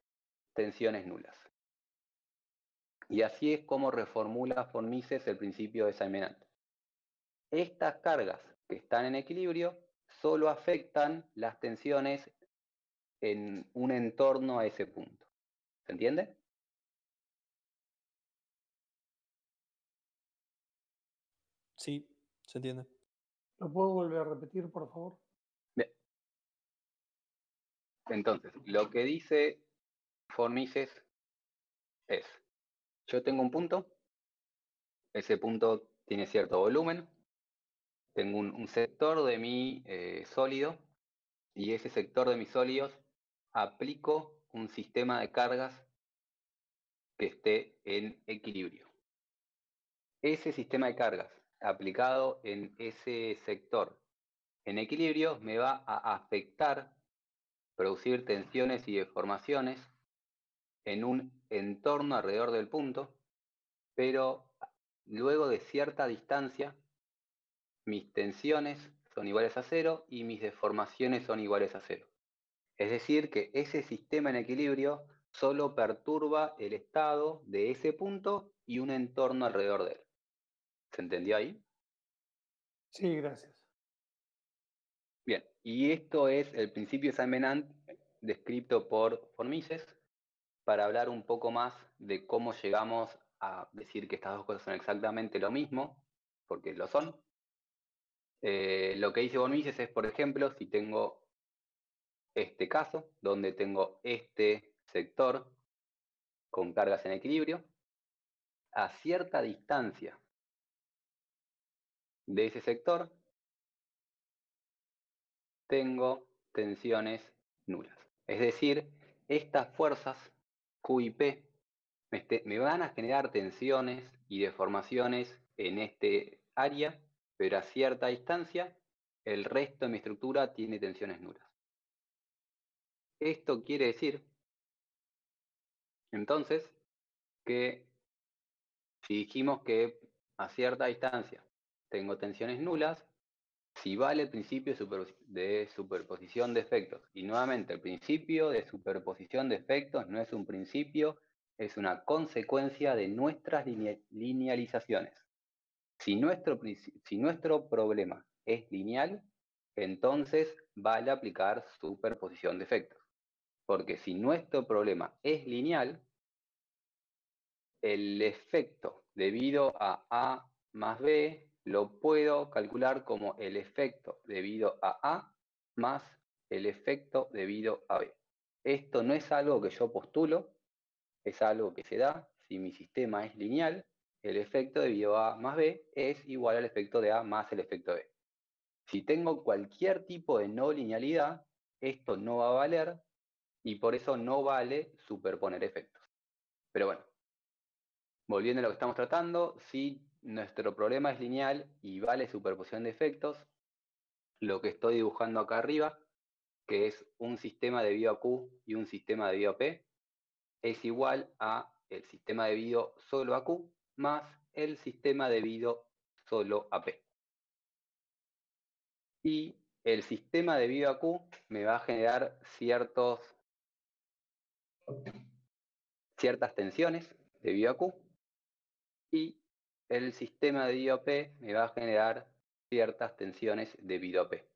tensiones nulas. Y así es como reformula von Mises el principio de Saint-Venant. Estas cargas que están en equilibrio solo afectan las tensiones en un entorno a ese punto. ¿Se entiende? Sí, se entiende. ¿Lo puedo volver a repetir, por favor? Bien. Entonces, lo que dice von Mises es, yo tengo un punto, ese punto tiene cierto volumen, tengo un sector de mi sólido, y ese sector de mis sólidos aplico un sistema de cargas que esté en equilibrio. Ese sistema de cargas aplicado en ese sector en equilibrio me va a afectar, producir tensiones y deformaciones en un entorno alrededor del punto, pero luego de cierta distancia, mis tensiones son iguales a 0 y mis deformaciones son iguales a 0. Es decir, que ese sistema en equilibrio solo perturba el estado de ese punto y un entorno alrededor de él. ¿Se entendió ahí? Sí, gracias. Bien, y esto es el principio de Saint-Venant descrito por Mises para hablar un poco más de cómo llegamos a decir que estas dos cosas son exactamente lo mismo, porque lo son. Lo que dice von Mises es, por ejemplo, si tengo este caso, donde tengo este sector con cargas en equilibrio, a cierta distancia de ese sector, tengo tensiones nulas. Es decir, estas fuerzas Q y P me van a generar tensiones y deformaciones en este área, pero a cierta distancia, el resto de mi estructura tiene tensiones nulas. Esto quiere decir, entonces, que si dijimos que a cierta distancia tengo tensiones nulas, si vale el principio de superposición de efectos, y nuevamente el principio de superposición de efectos no es un principio, es una consecuencia de nuestras linealizaciones. Si nuestro problema es lineal, entonces vale aplicar superposición de efectos. Porque si nuestro problema es lineal, el efecto debido a A más B lo puedo calcular como el efecto debido a A más el efecto debido a B. Esto no es algo que yo postulo, es algo que se da. Si mi sistema es lineal, el efecto debido a A más B es igual al efecto de A más el efecto de B. Si tengo cualquier tipo de no linealidad, esto no va a valer y por eso no vale superponer efectos. Pero bueno, volviendo a lo que estamos tratando, si nuestro problema es lineal y vale superposición de efectos, lo que estoy dibujando acá arriba, que es un sistema debido a Q y un sistema debido a P, es igual a el sistema debido solo a Q más el sistema debido solo a P. Y el sistema debido a Q me va a generar ciertas tensiones debido a Q, y el sistema debido a P me va a generar ciertas tensiones debido a P.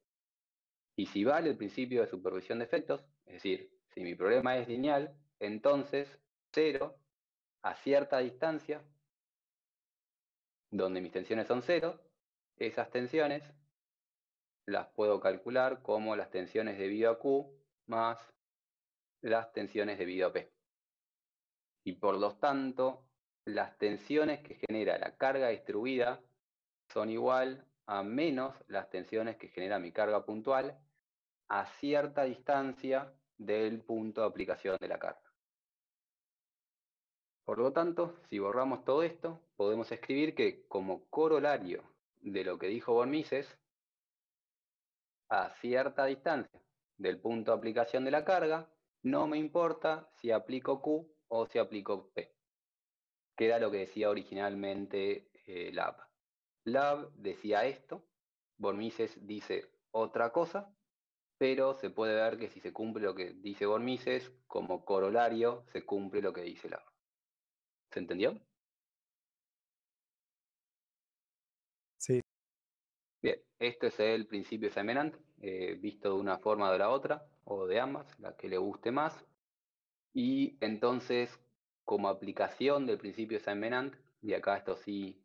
Y si vale el principio de superposición de efectos, es decir, si mi problema es lineal, entonces 0 a cierta distancia, donde mis tensiones son 0, esas tensiones las puedo calcular como las tensiones debido a Q más las tensiones debido a P. Y por lo tanto, las tensiones que genera la carga distribuida son igual a menos las tensiones que genera mi carga puntual a cierta distancia del punto de aplicación de la carga. Por lo tanto, si borramos todo esto, podemos escribir que como corolario de lo que dijo von Mises, a cierta distancia del punto de aplicación de la carga, no me importa si aplico Q o si aplico P. Queda lo que decía originalmente Lab. Lab decía esto, von Mises dice otra cosa, pero se puede ver que si se cumple lo que dice von Mises, como corolario se cumple lo que dice Lab. ¿Se entendió? Sí. Bien, esto es el principio de Saint-Venant, visto de una forma o de la otra, o de ambas, la que le guste más. Y entonces, como aplicación del principio de Saint-Venant, y acá esto sí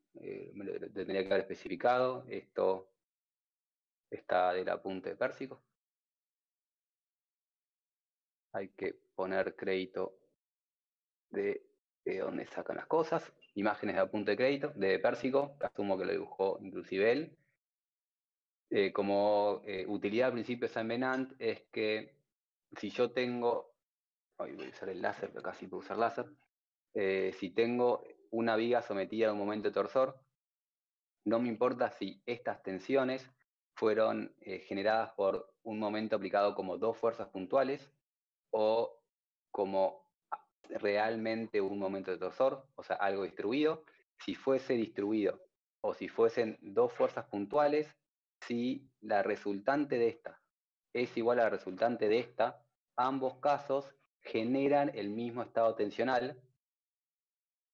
me lo tendría que haber especificado, esto está del apunte de Pérsico. Hay que poner crédito de dónde sacan las cosas. Imágenes de apunte de crédito de Pérsico, que asumo que lo dibujó inclusive él. Como utilidad del principio de Saint-Venant es que si yo tengo, voy a usar el láser, pero casi puedo usar láser, si tengo una viga sometida a un momento de torsor, no me importa si estas tensiones fueron generadas por un momento aplicado como dos fuerzas puntuales o como realmente un momento de torsor, o sea, algo distribuido. Si fuese distribuido o si fuesen dos fuerzas puntuales, si la resultante de esta es igual a la resultante de esta, ambos casos generan el mismo estado tensional,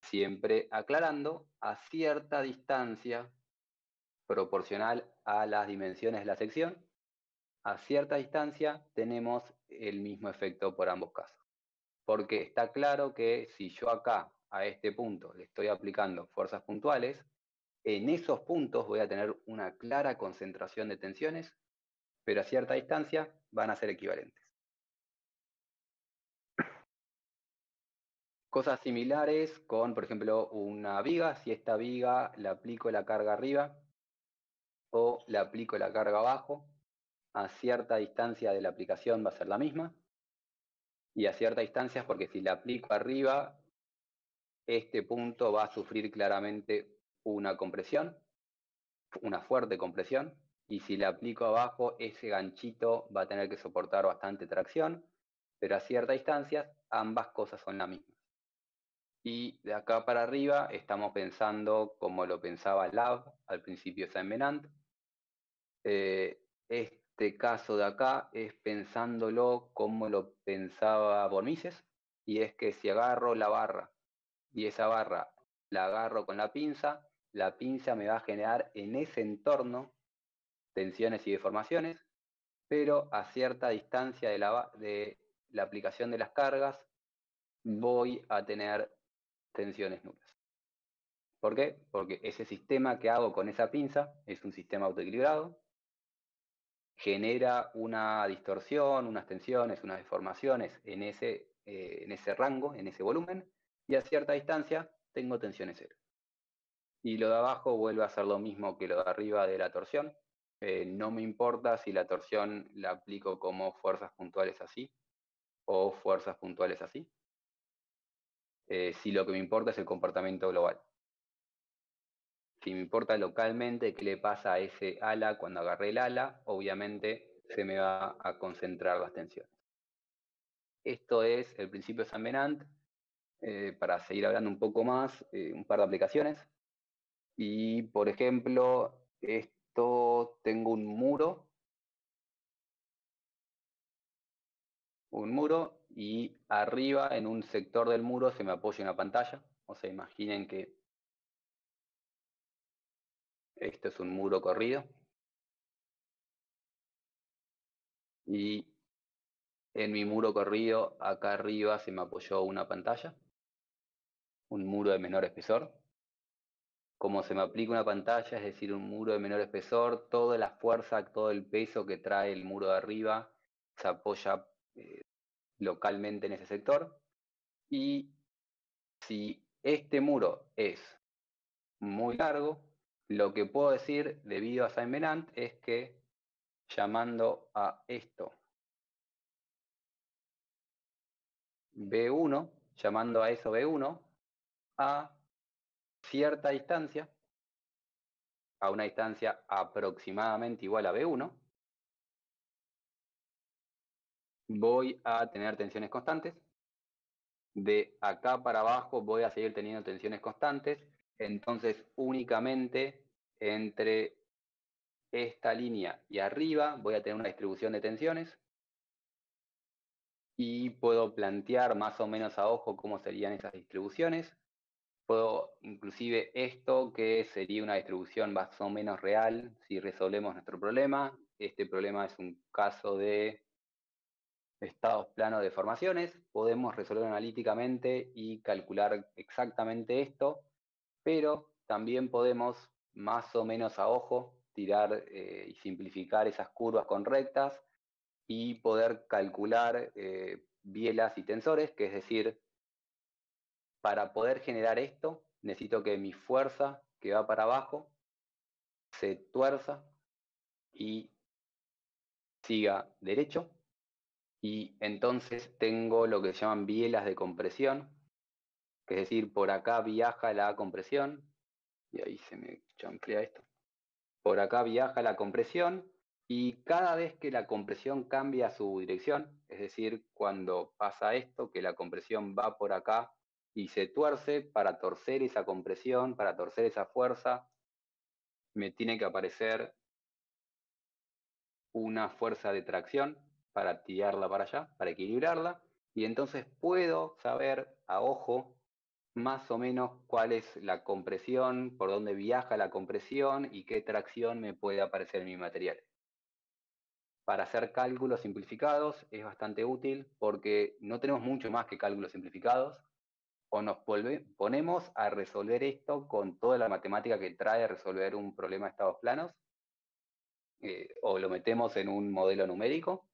siempre aclarando a cierta distancia proporcional a las dimensiones de la sección. A cierta distancia tenemos el mismo efecto por ambos casos. Porque está claro que si yo acá, a este punto, le estoy aplicando fuerzas puntuales, en esos puntos voy a tener una clara concentración de tensiones, pero a cierta distancia van a ser equivalentes. Cosas similares con, por ejemplo, una viga. Si esta viga le aplico la carga arriba o le aplico la carga abajo, a cierta distancia de la aplicación va a ser la misma. Y a cierta distancia, porque si la aplico arriba, este punto va a sufrir claramente una compresión, una fuerte compresión. Y si la aplico abajo, ese ganchito va a tener que soportar bastante tracción. Pero a cierta distancia, ambas cosas son la misma. Y de acá para arriba estamos pensando como lo pensaba Lab al principio de Saint-Venant. Este caso de acá es pensándolo como lo pensaba von Mises, y es que si agarro la barra y esa barra la agarro con la pinza me va a generar en ese entorno tensiones y deformaciones, pero a cierta distancia de la aplicación de las cargas voy a tener tensiones nulas. ¿Por qué? Porque ese sistema que hago con esa pinza es un sistema autoequilibrado, genera una distorsión, unas tensiones, unas deformaciones en ese rango, en ese volumen, y a cierta distancia tengo tensiones cero. Y lo de abajo vuelve a ser lo mismo que lo de arriba de la torsión. No me importa si la torsión la aplico como fuerzas puntuales así o fuerzas puntuales así. Si lo que me importa es el comportamiento global. Si me importa localmente qué le pasa a ese ala cuando agarré el ala, obviamente se me va a concentrar las tensiones. Esto es el principio de Saint-Venant. Para seguir hablando un poco más, un par de aplicaciones. Y, por ejemplo, esto tengo un muro, y arriba en un sector del muro se me apoya una pantalla. O sea, imaginen que esto es un muro corrido. Y en mi muro corrido, acá arriba se me apoyó una pantalla, un muro de menor espesor. Como se me aplica una pantalla, es decir, un muro de menor espesor, toda la fuerza, todo el peso que trae el muro de arriba se apoya localmente en ese sector. Y si este muro es muy largo, lo que puedo decir debido a Saint-Venant es que llamando a esto B1, llamando a eso B1, a cierta distancia, a una distancia aproximadamente igual a B1, voy a tener tensiones constantes. De acá para abajo voy a seguir teniendo tensiones constantes. Entonces únicamente entre esta línea y arriba voy a tener una distribución de tensiones. Y puedo plantear más o menos a ojo cómo serían esas distribuciones. Puedo inclusive esto, que sería una distribución más o menos real si resolvemos nuestro problema. Este problema es un caso de estados planos de formaciones. Podemos resolver analíticamente y calcular exactamente esto, pero también podemos más o menos a ojo tirar y simplificar esas curvas con rectas y poder calcular bielas y tensores, que es decir, para poder generar esto, necesito que mi fuerza que va para abajo se tuerza y siga derecho. Y entonces tengo lo que se llaman bielas de compresión, que es decir, por acá viaja la compresión, y ahí se me chanflea esto. Por acá viaja la compresión, Y cada vez que la compresión cambia su dirección, es decir, cuando pasa esto, que la compresión va por acá y se tuerce, para torcer esa compresión, para torcer esa fuerza, me tiene que aparecer una fuerza de tracción para tirarla para allá, para equilibrarla, y entonces puedo saber a ojo más o menos cuál es la compresión, por dónde viaja la compresión y qué tracción me puede aparecer en mi material. Para hacer cálculos simplificados es bastante útil porque no tenemos mucho más que cálculos simplificados, o nos ponemos a resolver esto con toda la matemática que trae resolver un problema de estados planos, o lo metemos en un modelo numérico,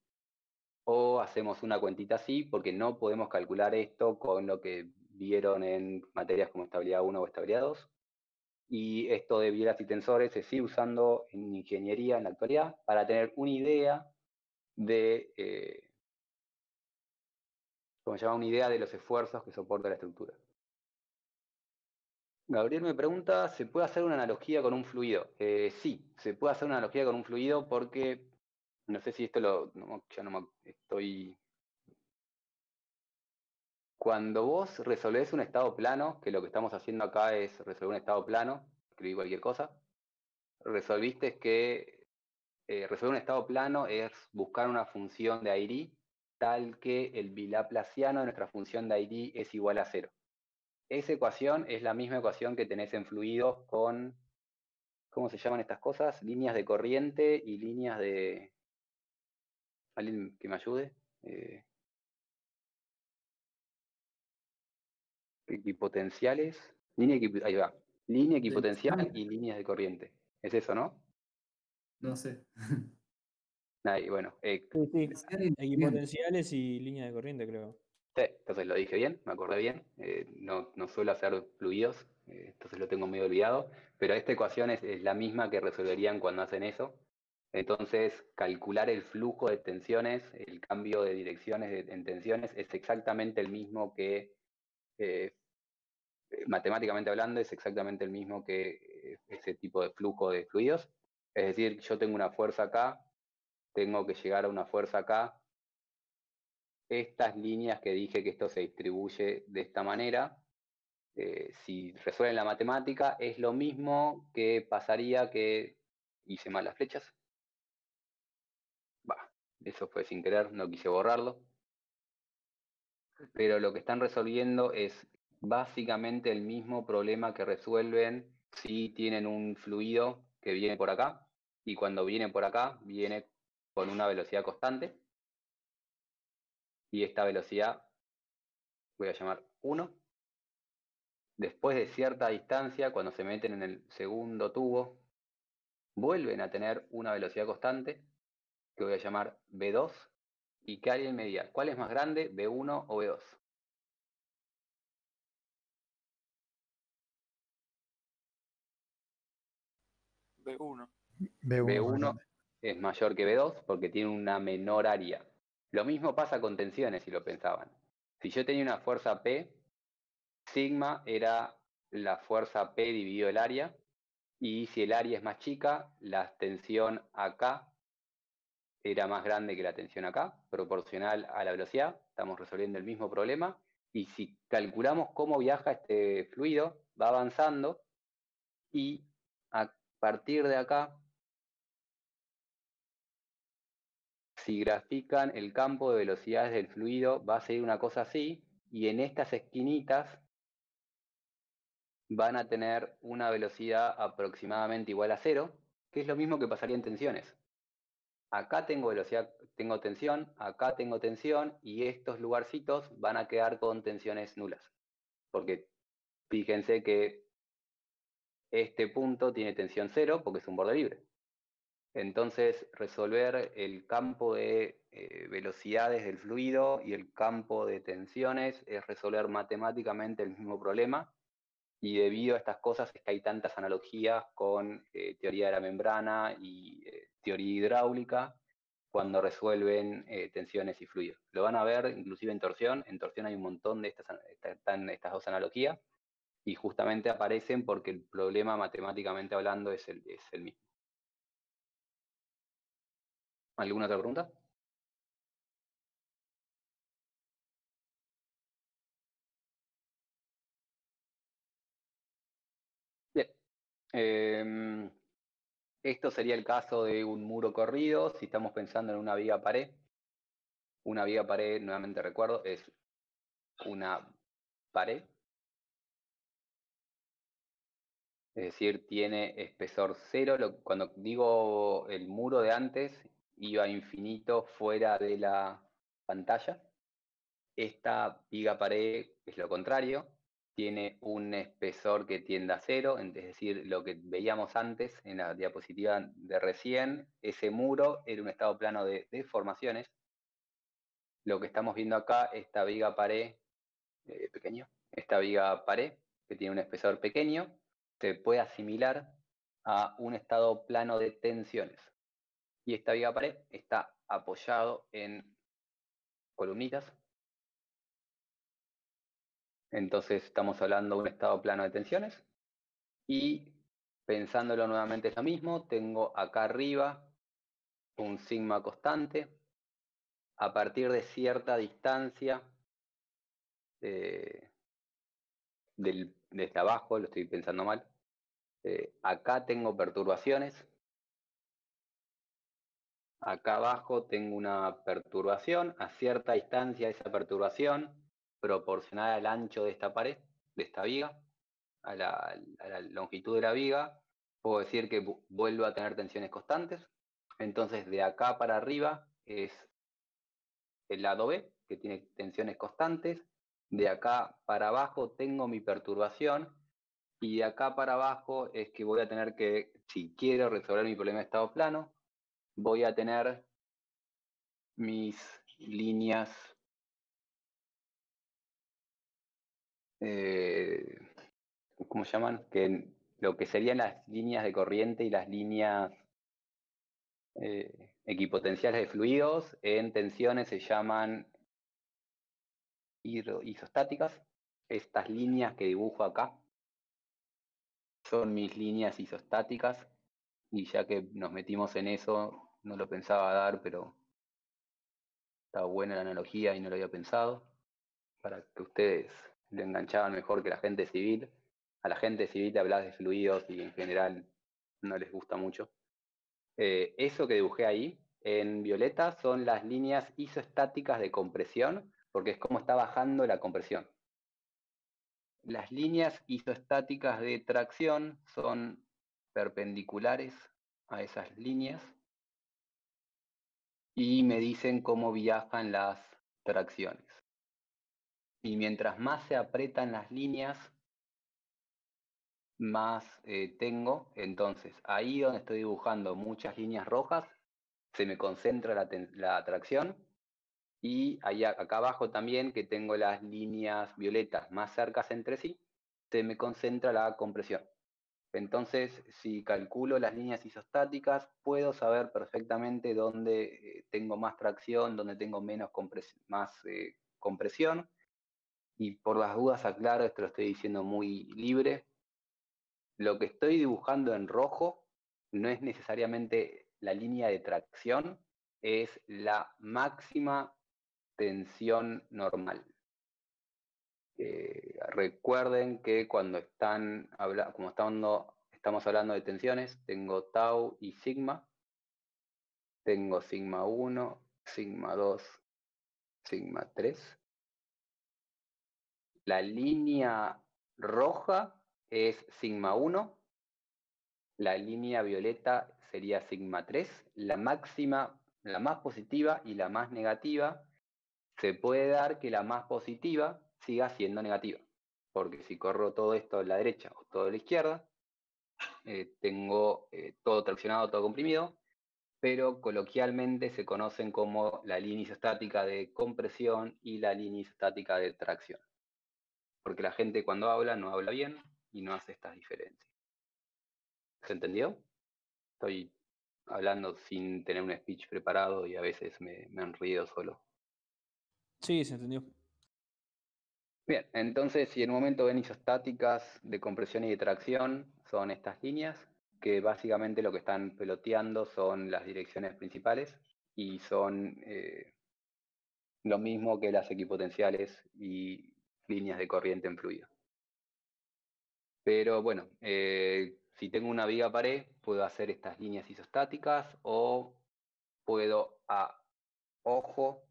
o hacemos una cuentita así, porque no podemos calcular esto con lo que vieron en materias como estabilidad 1 o estabilidad 2. Y esto de bielas y tensores se sigue usando en ingeniería en la actualidad para tener una idea de, como se llama, una idea de los esfuerzos que soporta la estructura. Gabriel me pregunta, ¿se puede hacer una analogía con un fluido? Sí, se puede hacer una analogía con un fluido porque, no sé si esto ya no me estoy... Cuando vos resolvés un estado plano, que lo que estamos haciendo acá es resolver un estado plano, escribí cualquier cosa, resolviste que resolver un estado plano es buscar una función de Airy tal que el bilaplaciano de nuestra función de Airy es igual a 0. Esa ecuación es la misma ecuación que tenés en fluidos con, ¿cómo se llaman estas cosas? Líneas de corriente y líneas de... ¿Alguien que me ayude? Equipotenciales. Ahí va. Línea equipotencial y líneas de corriente. ¿Es eso, no? No sé. Ahí, bueno. Sí. Equipotenciales y línea de corriente, creo. Sí, entonces lo dije bien, me acordé bien. No suelo hacer fluidos, entonces lo tengo medio olvidado. Pero esta ecuación es la misma que resolverían cuando hacen eso. Entonces, calcular el flujo de tensiones, el cambio de direcciones en tensiones, es exactamente el mismo que, matemáticamente hablando, es exactamente el mismo que ese tipo de flujo de fluidos. Es decir, yo tengo una fuerza acá, tengo que llegar a una fuerza acá. Estas líneas que dije que esto se distribuye de esta manera, si resuelven la matemática, es lo mismo que pasaría que hice mal las flechas. Eso fue sin querer, no quise borrarlo. Pero lo que están resolviendo es básicamente el mismo problema que resuelven si tienen un fluido que viene por acá, y cuando viene por acá, viene con una velocidad constante, y esta velocidad voy a llamar 1. Después de cierta distancia, cuando se meten en el segundo tubo, vuelven a tener una velocidad constante, que voy a llamar V2, y que alguien me diga, ¿cuál es más grande, V1 o V2? V1. V1 es mayor que V2 porque tiene una menor área. Lo mismo pasa con tensiones, si lo pensaban. Si yo tenía una fuerza P, sigma era la fuerza P dividido el área, y si el área es más chica, la tensión acá era más grande que la tensión acá, proporcional a la velocidad. Estamos resolviendo el mismo problema. Y si calculamos cómo viaja este fluido, va avanzando, y a partir de acá, si grafican el campo de velocidades del fluido, va a ser una cosa así, y en estas esquinitas van a tener una velocidad aproximadamente igual a 0, que es lo mismo que pasaría en tensiones. Acá tengo velocidad, tengo tensión, acá tengo tensión, y estos lugarcitos van a quedar con tensiones nulas. Porque fíjense que este punto tiene tensión 0 porque es un borde libre. Entonces, resolver el campo de velocidades del fluido y el campo de tensiones es resolver matemáticamente el mismo problema, y debido a estas cosas es que hay tantas analogías con teoría de la membrana y teoría hidráulica cuando resuelven tensiones y fluidos. Lo van a ver inclusive en torsión hay un montón de estas dos analogías, y justamente aparecen porque el problema matemáticamente hablando es el mismo. ¿Alguna otra pregunta? Bien. Esto sería el caso de un muro corrido, si estamos pensando en una viga pared. Una viga pared, nuevamente recuerdo, es una pared. Es decir, tiene espesor 0. Cuando digo el muro de antes, iba infinito fuera de la pantalla. Esta viga pared es lo contrario. Tiene un espesor que tiende a 0, es decir, lo que veíamos antes en la diapositiva de recién, ese muro era un estado plano de deformaciones. Lo que estamos viendo acá, esta viga pared esta viga pared, que tiene un espesor pequeño, se puede asimilar a un estado plano de tensiones. Y esta viga pared está apoyado en columnitas. Entonces estamos hablando de un estado plano de tensiones. Y pensándolo nuevamente es lo mismo, tengo acá arriba un sigma constante. A partir de cierta distancia, desde abajo, lo estoy pensando mal, acá tengo perturbaciones. Acá abajo tengo una perturbación, a cierta distancia esa perturbación, proporcional al ancho de esta pared, de esta viga, a la longitud de la viga, puedo decir que vuelvo a tener tensiones constantes. Entonces de acá para arriba es el lado B, que tiene tensiones constantes. De acá para abajo tengo mi perturbación. Y de acá para abajo es que voy a tener que, si quiero resolver mi problema de estado plano, voy a tener mis líneas ¿cómo se llaman? Que lo que serían las líneas de corriente y las líneas equipotenciales de fluidos en tensiones se llaman isostáticas. Estas líneas que dibujo acá son mis líneas isostáticas, y ya que nos metimos en eso, no lo pensaba dar, pero está buena la analogía y no lo había pensado, para que ustedes lo enganchaban mejor que la gente civil. A la gente civil te hablas de fluidos y en general no les gusta mucho. Eso que dibujé ahí en violeta son las líneas isostáticas de compresión, porque es como está bajando la compresión. Las líneas isostáticas de tracción son perpendiculares a esas líneas y me dicen cómo viajan las tracciones. Y mientras más se aprietan las líneas, más tengo. Entonces, ahí donde estoy dibujando muchas líneas rojas, se me concentra la atracción. Y acá abajo también, que tengo las líneas violetas más cercas entre sí, se me concentra la compresión. Entonces, si calculo las líneas isostáticas, puedo saber perfectamente dónde tengo más tracción, dónde tengo más compresión. Y por las dudas aclaro, esto lo estoy diciendo muy libre, lo que estoy dibujando en rojo no es necesariamente la línea de tracción, es la máxima tensión normal. Recuerden que cuando estamos hablando de tensiones, tengo tau y sigma. Tengo sigma 1, sigma 2, sigma 3. La línea roja es sigma 1. La línea violeta sería sigma 3. La máxima, la más positiva y la más negativa, se puede dar que la más positiva siga siendo negativa. Porque si corro todo esto a la derecha o todo a la izquierda, tengo todo traccionado, todo comprimido, pero coloquialmente se conocen como la línea isostática de compresión y la línea isostática de tracción. Porque la gente cuando habla no habla bien y no hace estas diferencias. ¿Se entendió? Estoy hablando sin tener un speech preparado y a veces me enrío solo. Sí, se entendió. Bien, entonces si en un momento ven isostáticas de compresión y de tracción, son estas líneas, que básicamente lo que están peloteando son las direcciones principales, y son lo mismo que las equipotenciales y líneas de corriente en fluido. Pero bueno, si tengo una viga pared, puedo hacer estas líneas isostáticas o puedo a ojo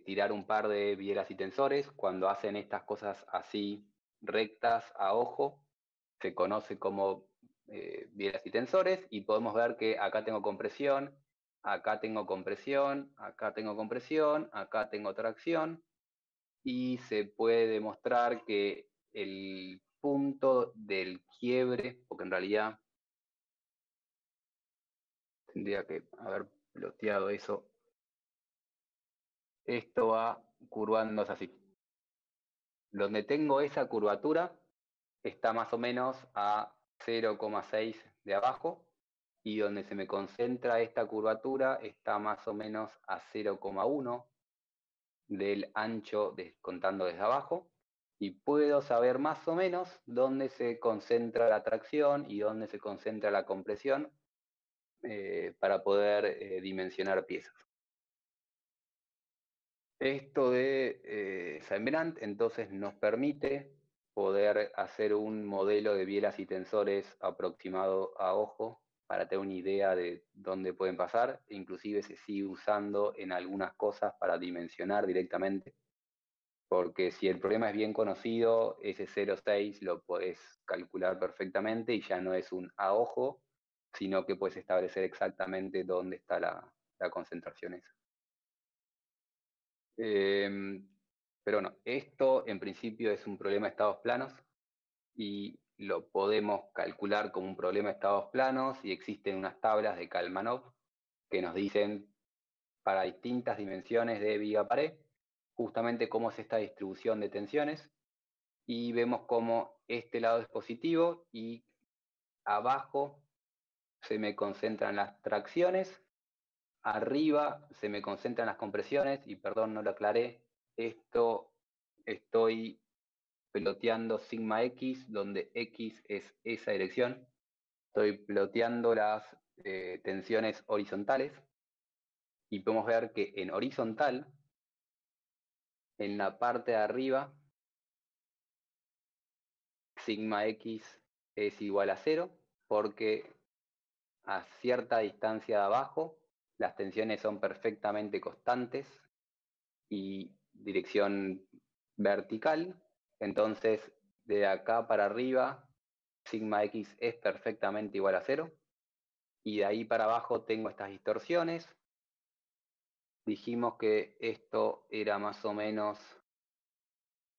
tirar un par de bielas y tensores. Cuando hacen estas cosas así rectas a ojo, se conoce como bielas y tensores, y podemos ver que acá tengo compresión, acá tengo compresión, acá tengo compresión, acá tengo tracción, y se puede demostrar que el punto del quiebre, porque en realidad tendría que haber ploteado eso, esto va curvándose así. Donde tengo esa curvatura está más o menos a 0,6 de abajo, y donde se me concentra esta curvatura está más o menos a 0,1 del ancho contando desde abajo, y puedo saber más o menos dónde se concentra la tracción y dónde se concentra la compresión para poder dimensionar piezas. Esto de Semblant entonces nos permite poder hacer un modelo de bielas y tensores aproximado a ojo para tener una idea de dónde pueden pasar. Inclusive se sigue usando en algunas cosas para dimensionar directamente, porque si el problema es bien conocido, ese 0,6 lo podés calcular perfectamente y ya no es un a ojo, sino que puedes establecer exactamente dónde está la concentración esa. Pero no, esto en principio es un problema de estados planos y lo podemos calcular como un problema de estados planos, y existen unas tablas de Kalmanov que nos dicen para distintas dimensiones de viga pared justamente cómo es esta distribución de tensiones, y vemos cómo este lado es positivo y abajo se me concentran las tracciones, arriba se me concentran las compresiones, y perdón, no lo aclaré, esto estoy peloteando sigma X, donde X es esa dirección. Estoy peloteando las tensiones horizontales, y podemos ver que en horizontal, en la parte de arriba, sigma X es igual a 0, porque a cierta distancia de abajo las tensiones son perfectamente constantes y dirección vertical. Entonces, de acá para arriba, sigma X es perfectamente igual a 0. Y de ahí para abajo tengo estas distorsiones. Dijimos que esto era más o menos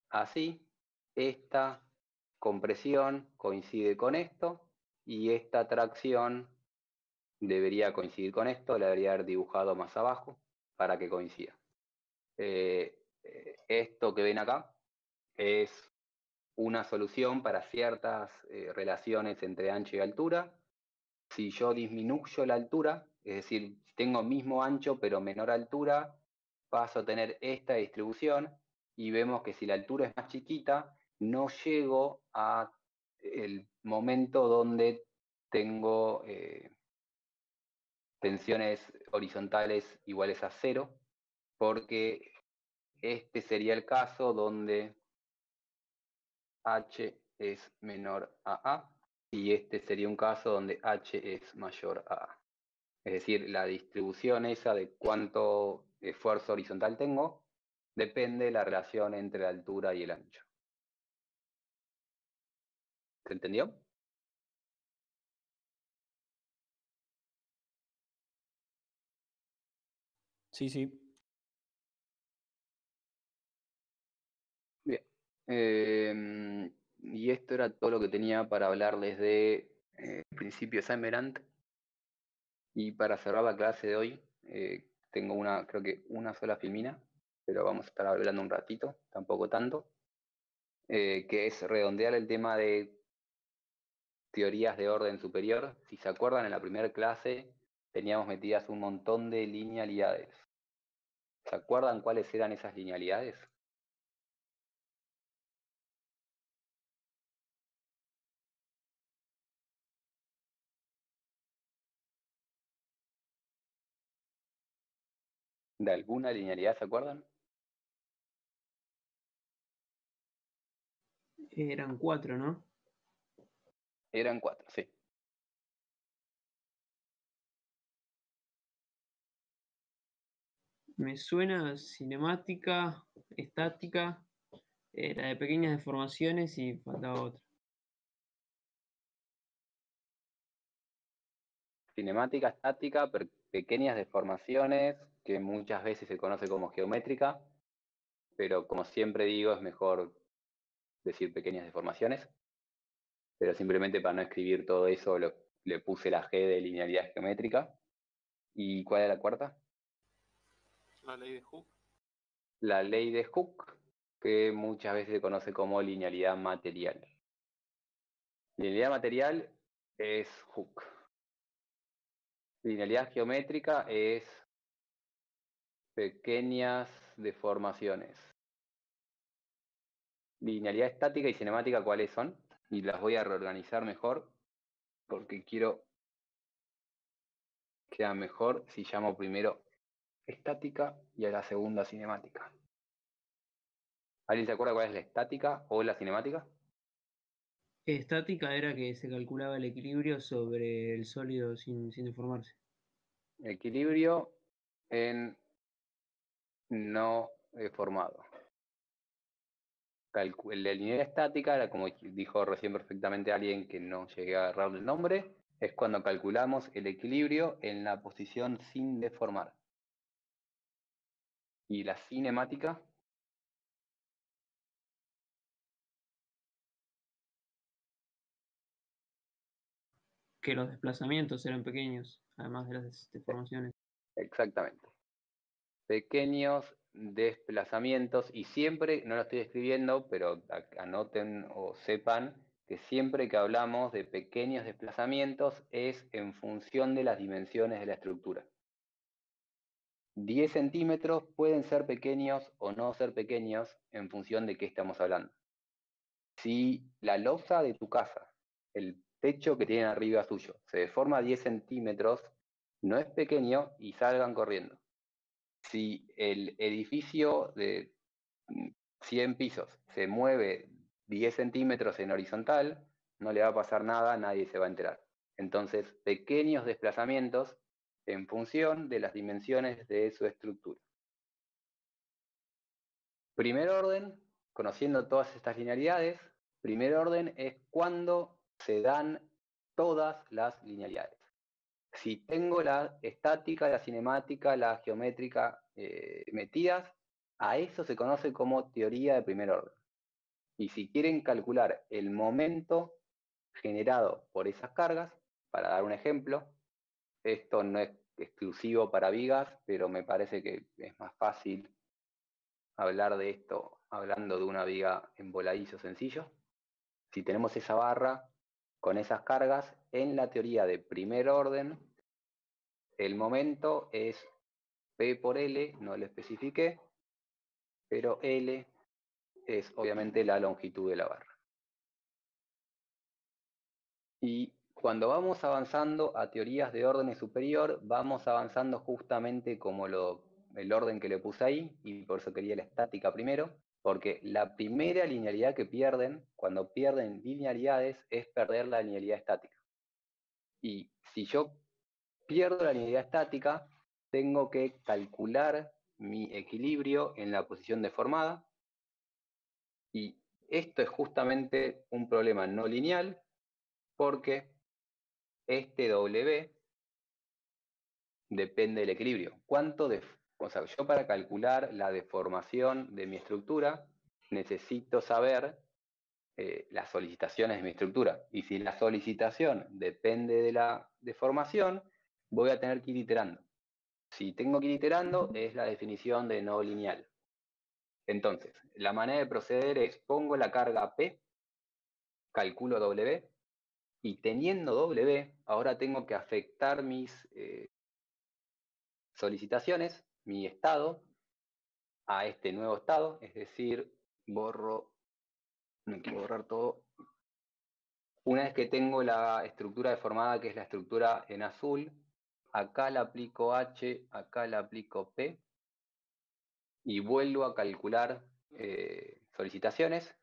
así. Esta compresión coincide con esto, y esta tracción debería coincidir con esto. La debería haber dibujado más abajo para que coincida. Esto que ven acá es una solución para ciertas relaciones entre ancho y altura. Si yo disminuyo la altura, es decir, si tengo mismo ancho pero menor altura, paso a tener esta distribución, y vemos que si la altura es más chiquita, no llego a el momento donde tengo tensiones horizontales iguales a 0, porque este sería el caso donde H es menor a A, y este sería un caso donde H es mayor a A. Es decir, la distribución esa de cuánto esfuerzo horizontal tengo depende de la relación entre la altura y el ancho. ¿Se entendió? Sí, sí. Bien. Y esto era todo lo que tenía para hablarles de principio de Semblant. Y para cerrar la clase de hoy, tengo creo que una sola filmina, pero vamos a estar hablando un ratito, tampoco tanto, que es redondear el tema de teorías de orden superior. Si se acuerdan, en la primera clase teníamos metidas un montón de linealidades. ¿Se acuerdan cuáles eran esas linealidades? ¿De alguna linealidad se acuerdan? Eran 4, ¿no? Eran 4, sí. Me suena cinemática, estática, la de pequeñas deformaciones y faltaba otra. Cinemática, estática, pequeñas deformaciones, que muchas veces se conoce como geométrica, pero como siempre digo, es mejor decir pequeñas deformaciones, pero simplemente para no escribir todo eso le puse la G de linealidad geométrica. ¿Y cuál es la cuarta? La ley de Hooke. La ley de Hooke, que muchas veces se conoce como linealidad material. Linealidad material es Hooke. Linealidad geométrica es pequeñas deformaciones. Linealidad estática y cinemática, ¿cuáles son? Y las voy a reorganizar mejor, porque quiero que quede mejor si llamo primero estática y a la segunda cinemática. ¿Alguien se acuerda cuál es la estática o la cinemática? Estática era que se calculaba el equilibrio sobre el sólido sin deformarse. Equilibrio en no deformado. La linealidad estática era, como dijo recién perfectamente alguien que no llegué a agarrar el nombre, es cuando calculamos el equilibrio en la posición sin deformar. ¿Y la cinemática? Que los desplazamientos eran pequeños, además de las deformaciones. Exactamente. Pequeños desplazamientos, y siempre, no lo estoy escribiendo, pero anoten o sepan que siempre que hablamos de pequeños desplazamientos es en función de las dimensiones de la estructura. 10 centímetros pueden ser pequeños o no ser pequeños en función de qué estamos hablando. Si la losa de tu casa, el techo que tienen arriba suyo, se deforma 10 centímetros, no es pequeño y salgan corriendo. Si el edificio de 100 pisos se mueve 10 centímetros en horizontal, no le va a pasar nada, nadie se va a enterar. Entonces, pequeños desplazamientos en función de las dimensiones de su estructura. Primer orden, conociendo todas estas linealidades, primer orden es cuando se dan todas las linealidades. Si tengo la estática, la cinemática, la geométrica metidas, a eso se conoce como teoría de primer orden. Y si quieren calcular el momento generado por esas cargas, para dar un ejemplo, esto no es exclusivo para vigas, pero me parece que es más fácil hablar de esto hablando de una viga en voladizo sencillo. Si tenemos esa barra con esas cargas, en la teoría de primer orden, el momento es P por L, no lo especifiqué, pero L es obviamente la longitud de la barra. Y cuando vamos avanzando a teorías de orden superior, vamos avanzando justamente como el orden que le puse ahí, y por eso quería la estática primero, porque la primera linealidad que pierden, cuando pierden linealidades, es perder la linealidad estática. Y si yo pierdo la linealidad estática, tengo que calcular mi equilibrio en la posición deformada, y esto es justamente un problema no lineal, porque este W depende del equilibrio. O sea, yo para calcular la deformación de mi estructura necesito saber las solicitaciones de mi estructura. Y si la solicitación depende de la deformación, voy a tener que ir iterando. Si tengo que ir iterando, es la definición de no lineal. Entonces, la manera de proceder es, pongo la carga P, calculo W, y teniendo W, ahora tengo que afectar mis solicitaciones, mi estado, a este nuevo estado, es decir, borro, no quiero borrar todo. Una vez que tengo la estructura deformada, que es la estructura en azul, acá le aplico H, acá le aplico P, y vuelvo a calcular solicitaciones.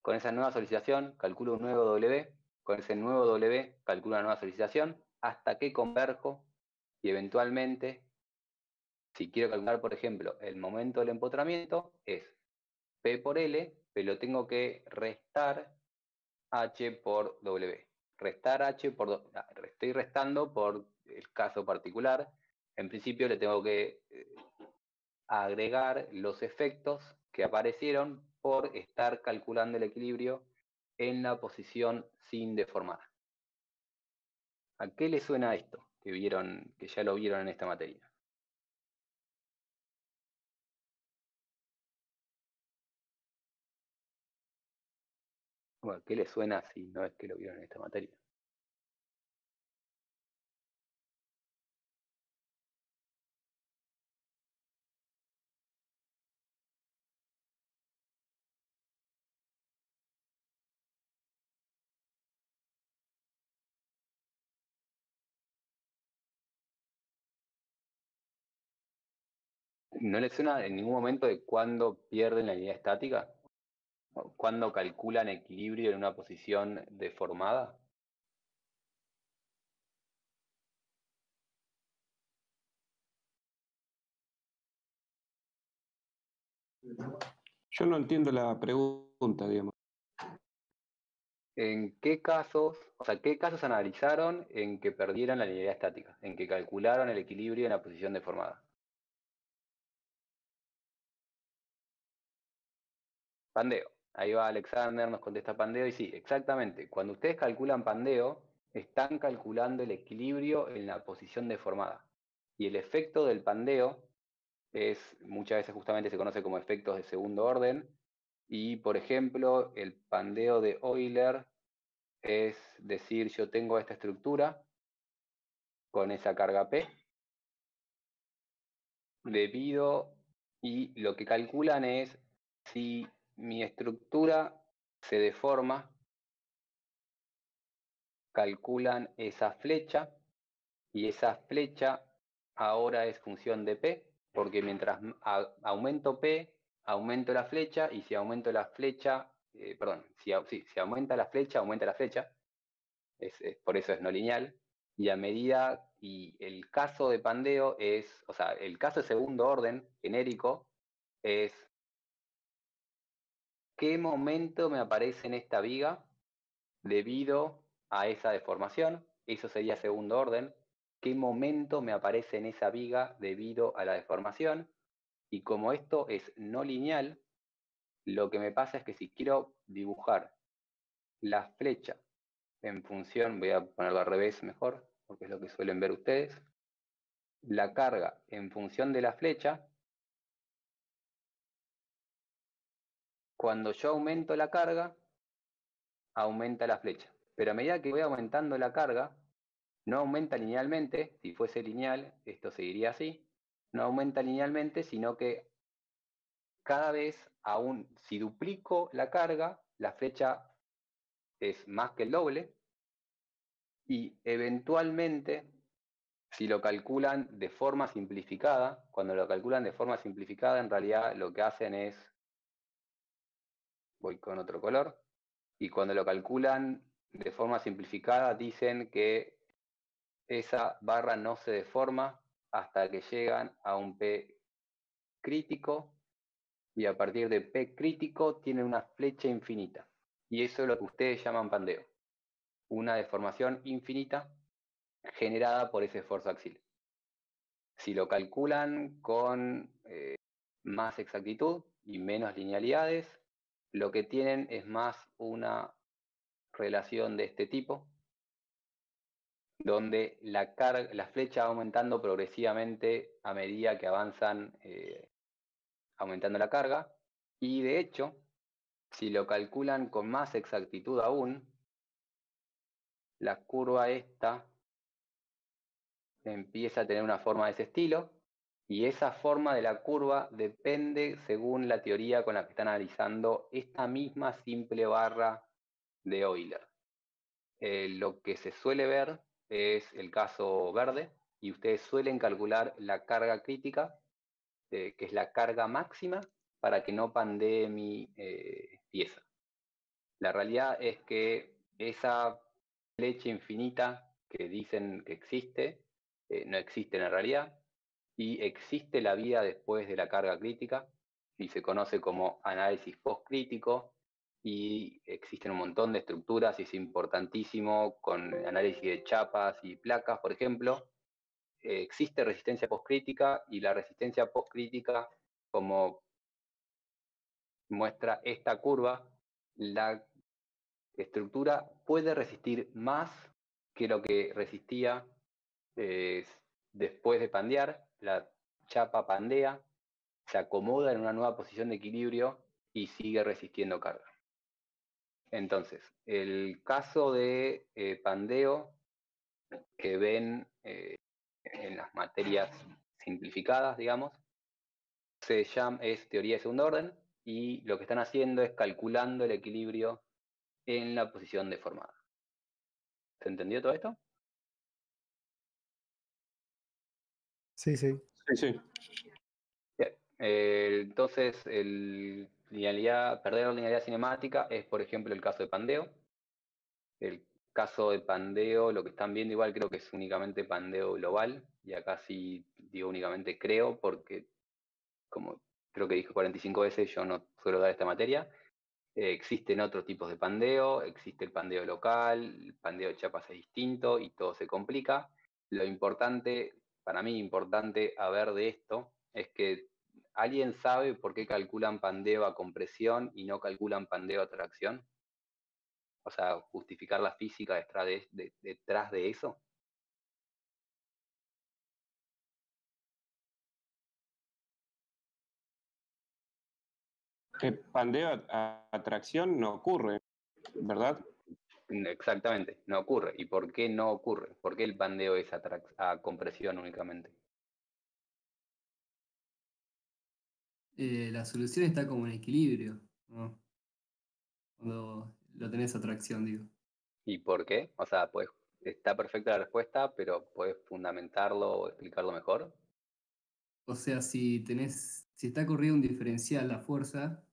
Con esa nueva solicitación calculo un nuevo W, con ese nuevo W calculo una nueva solicitación, hasta que converjo y eventualmente, si quiero calcular, por ejemplo, el momento del empotramiento, es P por L, pero tengo que restar H por W. Restar H por... estoy restando por el caso particular. En principio le tengo que agregar los efectos que aparecieron por estar calculando el equilibrio en la posición sin deformar. ¿A qué le suena esto que ya lo vieron en esta materia? Bueno, ¿qué le suena si no es que lo vieron en esta materia? ¿No le suena en ningún momento de cuándo pierden la unidad estática? ¿Cuándo calculan equilibrio en una posición deformada? Yo no entiendo la pregunta, digamos. ¿En qué casos, qué casos analizaron en que perdieran la linealidad estática? En que calcularon el equilibrio en la posición deformada. Pandeo. Ahí va Alexander, nos contesta Pandeo, y sí, exactamente. Cuando ustedes calculan Pandeo, están calculando el equilibrio en la posición deformada. Y el efecto del Pandeo muchas veces justamente se conoce como efectos de segundo orden. Y, por ejemplo, el Pandeo de Euler es decir, yo tengo esta estructura con esa carga P, y lo que calculan es si mi estructura se deforma, calculan esa flecha, y esa flecha ahora es función de P, porque mientras aumento P, aumento la flecha, y si aumento la flecha, si aumenta la flecha, aumenta la flecha, por eso es no lineal, y a medida, y el caso de Pandeo es, el caso de segundo orden genérico es qué momento me aparece en esta viga debido a esa deformación, eso sería segundo orden, qué momento me aparece en esa viga debido a la deformación, y como esto es no lineal, lo que me pasa es que si quiero dibujar la flecha en función, voy a ponerlo al revés mejor, porque es lo que suelen ver ustedes, la carga en función de la flecha, cuando yo aumento la carga, aumenta la flecha. Pero a medida que voy aumentando la carga, no aumenta linealmente, si fuese lineal, esto seguiría así, no aumenta linealmente, sino que cada vez, si duplico la carga, la flecha es más que el doble, y eventualmente, si lo calculan de forma simplificada, cuando lo calculan de forma simplificada, en realidad lo que hacen es, voy con otro color, y cuando lo calculan de forma simplificada dicen que esa barra no se deforma hasta que llegan a un P crítico, y a partir de P crítico tienen una flecha infinita. Y eso es lo que ustedes llaman Pandeo. Una deformación infinita generada por ese esfuerzo axial. Si lo calculan con más exactitud y menos linealidades, lo que tienen es más una relación de este tipo, donde la flecha va aumentando progresivamente a medida que avanzan aumentando la carga, y de hecho, si lo calculan con más exactitud aún, la curva esta empieza a tener una forma de ese estilo, y esa forma de la curva depende según la teoría con la que están analizando esta misma simple barra de Euler. Lo que se suele ver es el caso verde, y ustedes suelen calcular la carga crítica que es la carga máxima para que no pandee mi pieza. La realidad es que esa flecha infinita que dicen que existe, no existe en la realidad, y existe la vida después de la carga crítica, y se conoce como análisis postcrítico, y existen un montón de estructuras, y es importantísimo con análisis de chapas y placas, por ejemplo. Existe resistencia postcrítica, y la resistencia postcrítica, como muestra esta curva, la estructura puede resistir más que lo que resistía después de pandear. La chapa pandea, se acomoda en una nueva posición de equilibrio y sigue resistiendo carga. Entonces, el caso de pandeo que ven en las materias simplificadas, digamos, es teoría de segundo orden, y lo que están haciendo es calculando el equilibrio en la posición deformada. ¿Se entendió todo esto? Sí, sí. Sí, sí. Bien. Entonces, perder la linealidad cinemática es, por ejemplo, el caso de pandeo. El caso de pandeo, lo que están viendo igual creo que es únicamente pandeo global, y acá sí digo únicamente creo, porque como creo que dije 45 veces, yo no suelo dar esta materia. Existen otros tipos de pandeo, existe el pandeo local, el pandeo de chapas es distinto y todo se complica. Lo importante, para mí importante a ver de esto, es que ¿alguien sabe por qué calculan pandeo a compresión y no calculan pandeo a tracción? O sea, justificar la física detrás de eso. Pandeo a tracción no ocurre, ¿verdad? Exactamente, no ocurre. ¿Y por qué no ocurre? ¿Por qué el pandeo es a compresión únicamente? La solución está como en equilibrio, ¿no? Cuando lo tenés a tracción, digo. ¿Y por qué? O sea, pues está perfecta la respuesta, pero ¿puedes fundamentarlo o explicarlo mejor? O sea, si está corrido un diferencial la fuerza,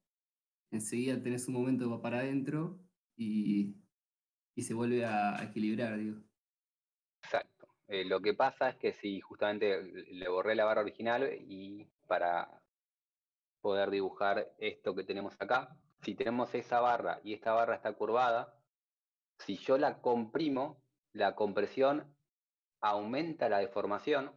enseguida tenés un momento para adentro y se vuelve a equilibrar, digo. Exacto. Lo que pasa es que si justamente le borré la barra original y para poder dibujar esto que tenemos acá, si tenemos esa barra y esta barra está curvada, si yo la comprimo, la compresión aumenta la deformación,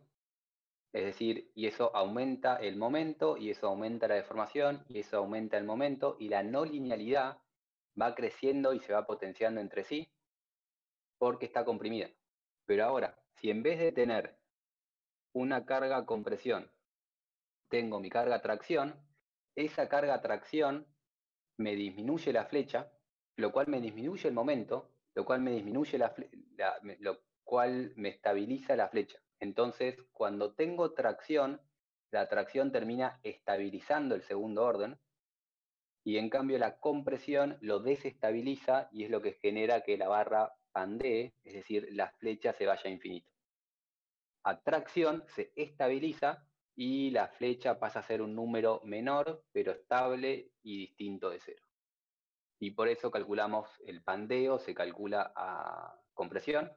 es decir, y eso aumenta el momento, y eso aumenta la deformación, y eso aumenta el momento, y la no linealidad va creciendo y se va potenciando entre sí porque está comprimida. Pero ahora, si en vez de tener una carga compresión, tengo mi carga tracción, esa carga tracción me disminuye la flecha, lo cual me disminuye el momento, lo cual me disminuye lo cual me estabiliza la flecha. Entonces, cuando tengo tracción, la tracción termina estabilizando el segundo orden, y en cambio la compresión lo desestabiliza y es lo que genera que la barra pandee, es decir, la flecha se vaya a infinito. A tracción se estabiliza y la flecha pasa a ser un número menor, pero estable y distinto de cero. Y por eso calculamos el pandeo, se calcula a compresión.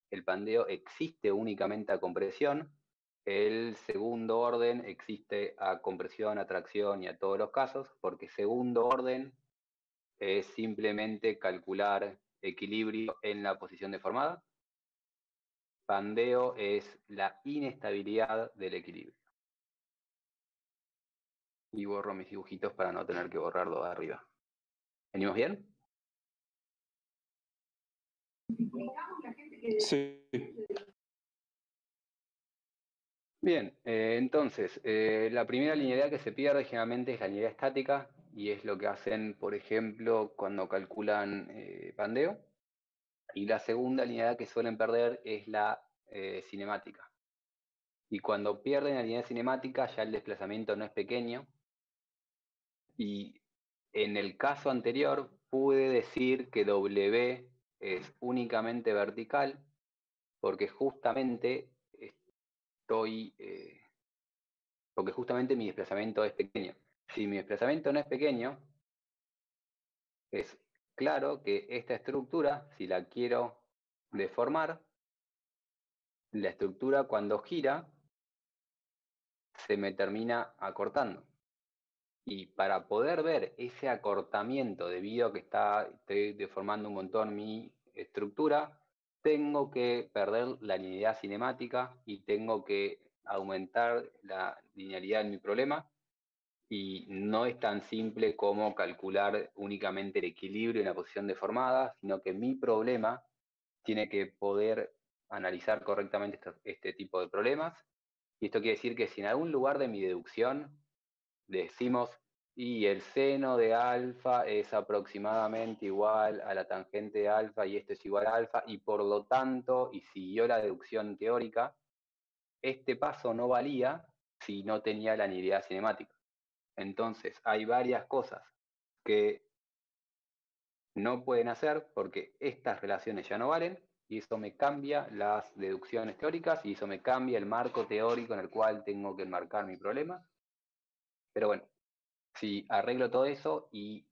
El pandeo existe únicamente a compresión. El segundo orden existe a compresión, a tracción y a todos los casos, porque segundo orden es simplemente calcular equilibrio en la posición deformada. Pandeo es la inestabilidad del equilibrio. Y borro mis dibujitos para no tener que borrarlo de arriba. ¿Venimos bien? Sí. Bien, entonces, la primera linealidad que se pierde generalmente es la linealidad estática, y es lo que hacen, por ejemplo, cuando calculan pandeo. Y la segunda linealidad que suelen perder es la cinemática. Y cuando pierden la linealidad cinemática ya el desplazamiento no es pequeño. Y en el caso anterior pude decir que W es únicamente vertical, porque justamente estoy porque justamente mi desplazamiento es pequeño. Si mi desplazamiento no es pequeño, es claro que esta estructura, si la quiero deformar, la estructura cuando gira se me termina acortando. Y para poder ver ese acortamiento debido a que estoy deformando un montón mi estructura, tengo que perder la linealidad cinemática y tengo que aumentar la linealidad en mi problema. Y no es tan simple como calcular únicamente el equilibrio en la posición deformada, sino que mi problema tiene que poder analizar correctamente este tipo de problemas. Y esto quiere decir que si en algún lugar de mi deducción decimos, y el seno de alfa es aproximadamente igual a la tangente de alfa, y esto es igual a alfa, y por lo tanto, y siguió la deducción teórica, este paso no valía si no tenía la linealidad cinemática. Entonces, hay varias cosas que no pueden hacer porque estas relaciones ya no valen, y eso me cambia las deducciones teóricas, y eso me cambia el marco teórico en el cual tengo que enmarcar mi problema. Pero bueno, si arreglo todo eso y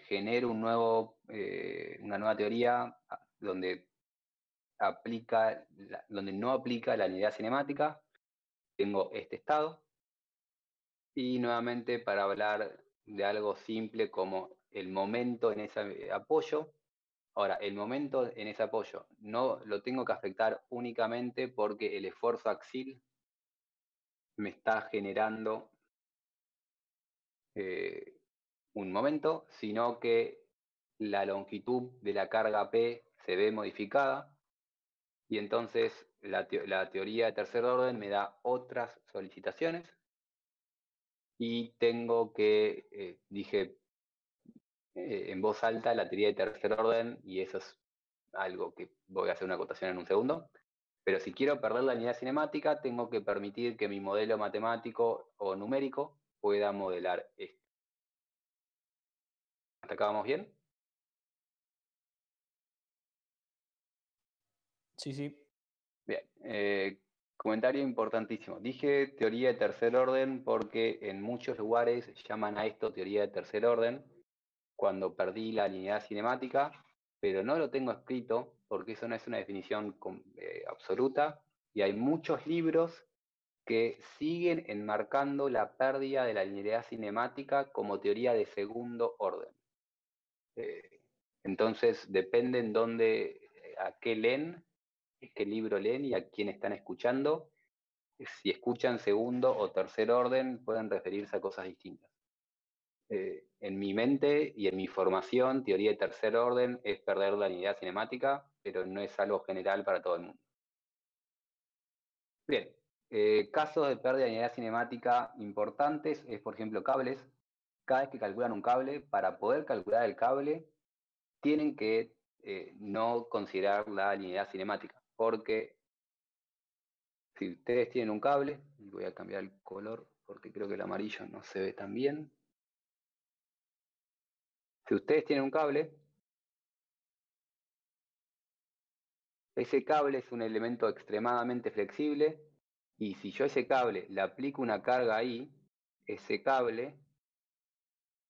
genero una nueva teoría donde no aplica la linealidad cinemática, tengo este estado. Y nuevamente, para hablar de algo simple como el momento en ese apoyo. Ahora, el momento en ese apoyo no lo tengo que afectar únicamente porque el esfuerzo axil me está generando un momento, sino que la longitud de la carga P se ve modificada, y entonces la teoría de tercer orden me da otras solicitaciones, y tengo que, dije en voz alta, la teoría de tercer orden, y eso es algo que voy a hacer una acotación en un segundo. Pero si quiero perder la linealidad cinemática, tengo que permitir que mi modelo matemático o numérico pueda modelar esto. ¿Hasta acá vamos bien? Sí, sí. Bien. Comentario importantísimo. Dije teoría de tercer orden porque en muchos lugares llaman a esto teoría de tercer orden cuando perdí la linealidad cinemática, pero no lo tengo escrito porque eso no es una definición absoluta, y hay muchos libros que siguen enmarcando la pérdida de la linealidad cinemática como teoría de segundo orden. Entonces, depende en dónde, a qué leen, qué libro leen y a quién están escuchando. Si escuchan segundo o tercer orden, pueden referirse a cosas distintas. En mi mente y en mi formación, teoría de tercer orden es perder la linealidad cinemática, pero no es algo general para todo el mundo. Bien, casos de pérdida de linealidad cinemática importantes es, por ejemplo, cables. Cada vez que calculan un cable, para poder calcular el cable, tienen que no considerar la linealidad cinemática, porque si ustedes tienen un cable, y voy a cambiar el color porque creo que el amarillo no se ve tan bien. Si ustedes tienen un cable, ese cable es un elemento extremadamente flexible, y si yo a ese cable le aplico una carga ahí, ese cable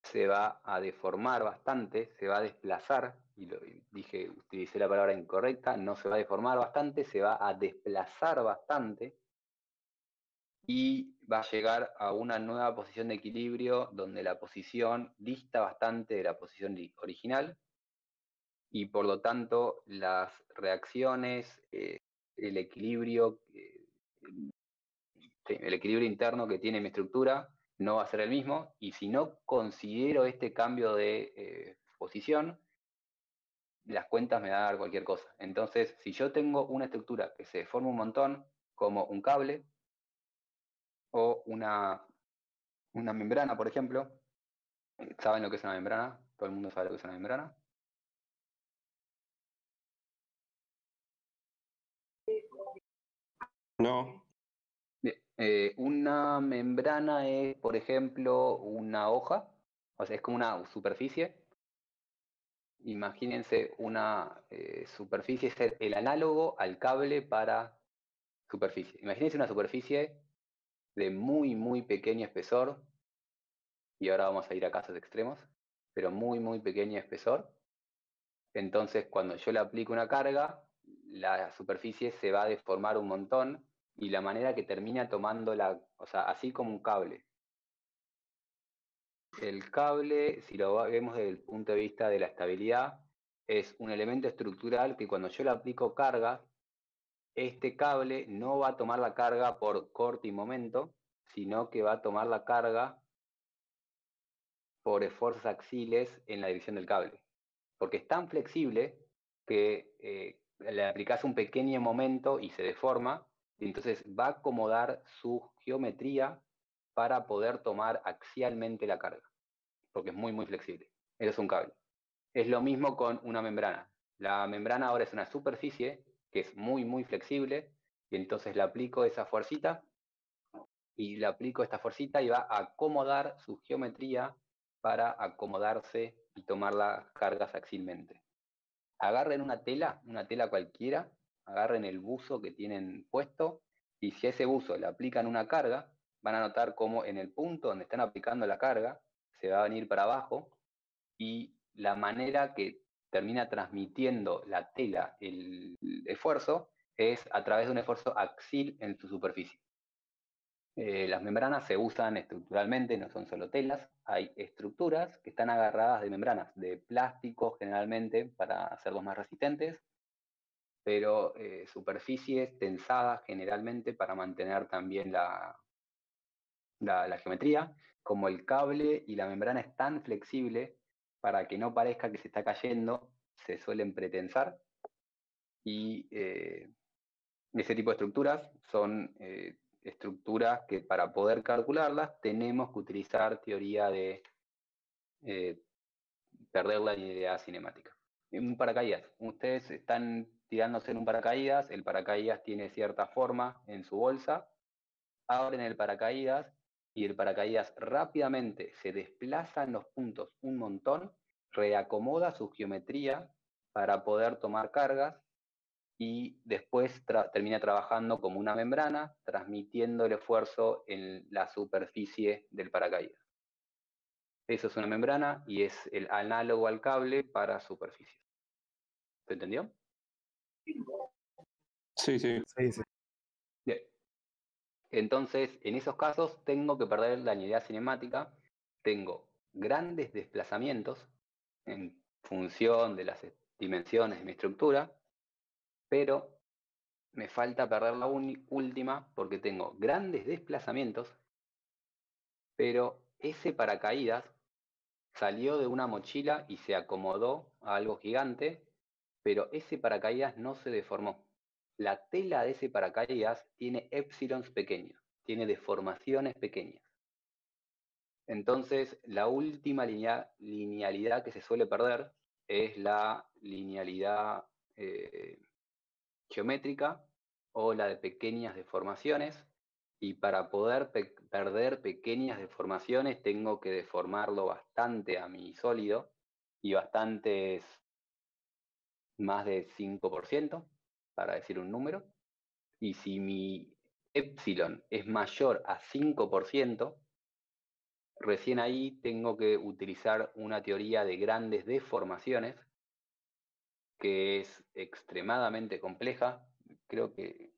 se va a deformar bastante, se va a desplazar, utilicé la palabra incorrecta, no se va a deformar bastante, se va a desplazar bastante, y va a llegar a una nueva posición de equilibrio donde la posición dista bastante de la posición original, y por lo tanto las reacciones, el equilibrio interno que tiene mi estructura no va a ser el mismo, y si no considero este cambio de posición, las cuentas me van a dar cualquier cosa. Entonces, si yo tengo una estructura que se deforma un montón, como un cable o una membrana, por ejemplo, ¿saben lo que es una membrana? ¿Todo el mundo sabe lo que es una membrana? No. Una membrana es, por ejemplo, una hoja, o sea, es como una superficie. Imagínense una superficie, es el análogo al cable para superficie. Imagínense una superficie de muy, muy pequeño espesor, y ahora vamos a ir a casos extremos, pero muy, muy pequeño espesor. Entonces, cuando yo le aplico una carga, la superficie se va a deformar un montón, y la manera que termina tomando o sea, así como un cable. El cable, si lo vemos desde el punto de vista de la estabilidad, es un elemento estructural que cuando yo le aplico carga, este cable no va a tomar la carga por corte y momento, sino que va a tomar la carga por esfuerzos axiles en la dirección del cable. Porque es tan flexible que le aplicas un pequeño momento y se deforma, y entonces va a acomodar su geometría para poder tomar axialmente la carga, porque es muy, muy flexible. Eso es un cable. Es lo mismo con una membrana. La membrana ahora es una superficie que es muy, muy flexible, y entonces le aplico esa fuercita, y le aplico esta fuercita y va a acomodar su geometría para acomodarse y tomar las cargas axilmente. Agarren una tela cualquiera, agarren el buzo que tienen puesto, y si a ese buzo le aplican una carga, van a notar cómo en el punto donde están aplicando la carga, se va a venir para abajo, y la manera que termina transmitiendo la tela el esfuerzo es a través de un esfuerzo axil en su superficie. Las membranas se usan estructuralmente, no son solo telas. Hay estructuras que están agarradas de membranas, de plástico generalmente, para hacerlos más resistentes, pero superficies tensadas generalmente para mantener también la geometría. Como el cable y la membrana es tan flexible, para que no parezca que se está cayendo, se suelen pretensar. Y ese tipo de estructuras son estructuras que para poder calcularlas tenemos que utilizar teoría de perder la linealidad cinemática. En un paracaídas, ustedes están tirándose en un paracaídas, el paracaídas tiene cierta forma en su bolsa, abren el paracaídas y el paracaídas rápidamente se desplaza en los puntos un montón, reacomoda su geometría para poder tomar cargas, y después termina trabajando como una membrana, transmitiendo el esfuerzo en la superficie del paracaídas. Eso es una membrana y es el análogo al cable para superficies. ¿Se entendió? Sí, sí. Bien. Entonces, en esos casos tengo que perder la linealidad cinemática, tengo grandes desplazamientos en función de las dimensiones de mi estructura, pero me falta perder la última porque tengo grandes desplazamientos, pero ese paracaídas salió de una mochila y se acomodó a algo gigante, pero ese paracaídas no se deformó. La tela de ese paracaídas tiene épsilons pequeños, tiene deformaciones pequeñas. Entonces, la última linealidad que se suele perder es la linealidad geométrica o la de pequeñas deformaciones, y para poder perder pequeñas deformaciones tengo que deformarlo bastante a mi sólido, y bastante es más de 5%, para decir un número, y si mi épsilon es mayor a 5%, recién ahí tengo que utilizar una teoría de grandes deformaciones, que es extremadamente compleja. Creo que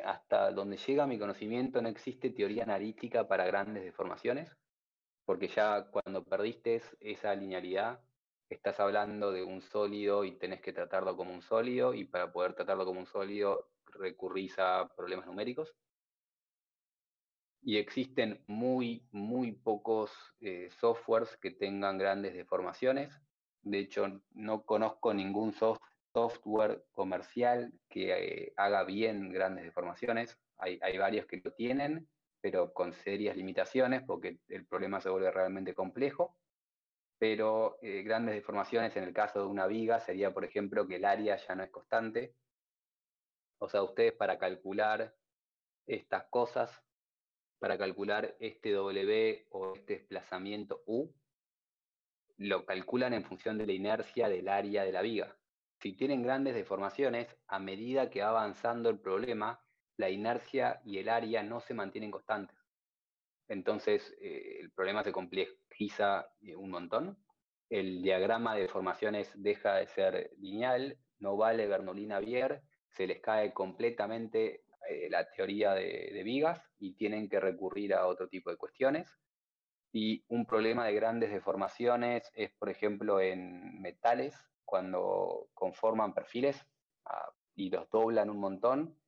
hasta donde llega mi conocimiento no existe teoría analítica para grandes deformaciones, porque ya cuando perdiste esa linealidad, estás hablando de un sólido y tenés que tratarlo como un sólido, y para poder tratarlo como un sólido recurrís a problemas numéricos. Y existen muy, muy pocos softwares que tengan grandes deformaciones. De hecho, no conozco ningún software comercial que haga bien grandes deformaciones. Hay varios que lo tienen, pero con serias limitaciones, porque el problema se vuelve realmente complejo. Pero grandes deformaciones en el caso de una viga sería, por ejemplo, que el área ya no es constante. O sea, ustedes para calcular estas cosas, para calcular este W o este desplazamiento U, lo calculan en función de la inercia del área de la viga. Si tienen grandes deformaciones, a medida que va avanzando el problema, la inercia y el área no se mantienen constantes. Entonces, el problema se complejiza un montón. El diagrama de deformaciones deja de ser lineal, no vale Bernoulli-Navier, se les cae completamente la teoría de vigas y tienen que recurrir a otro tipo de cuestiones. Y un problema de grandes deformaciones es, por ejemplo, en metales, cuando conforman perfiles y los doblan un montón,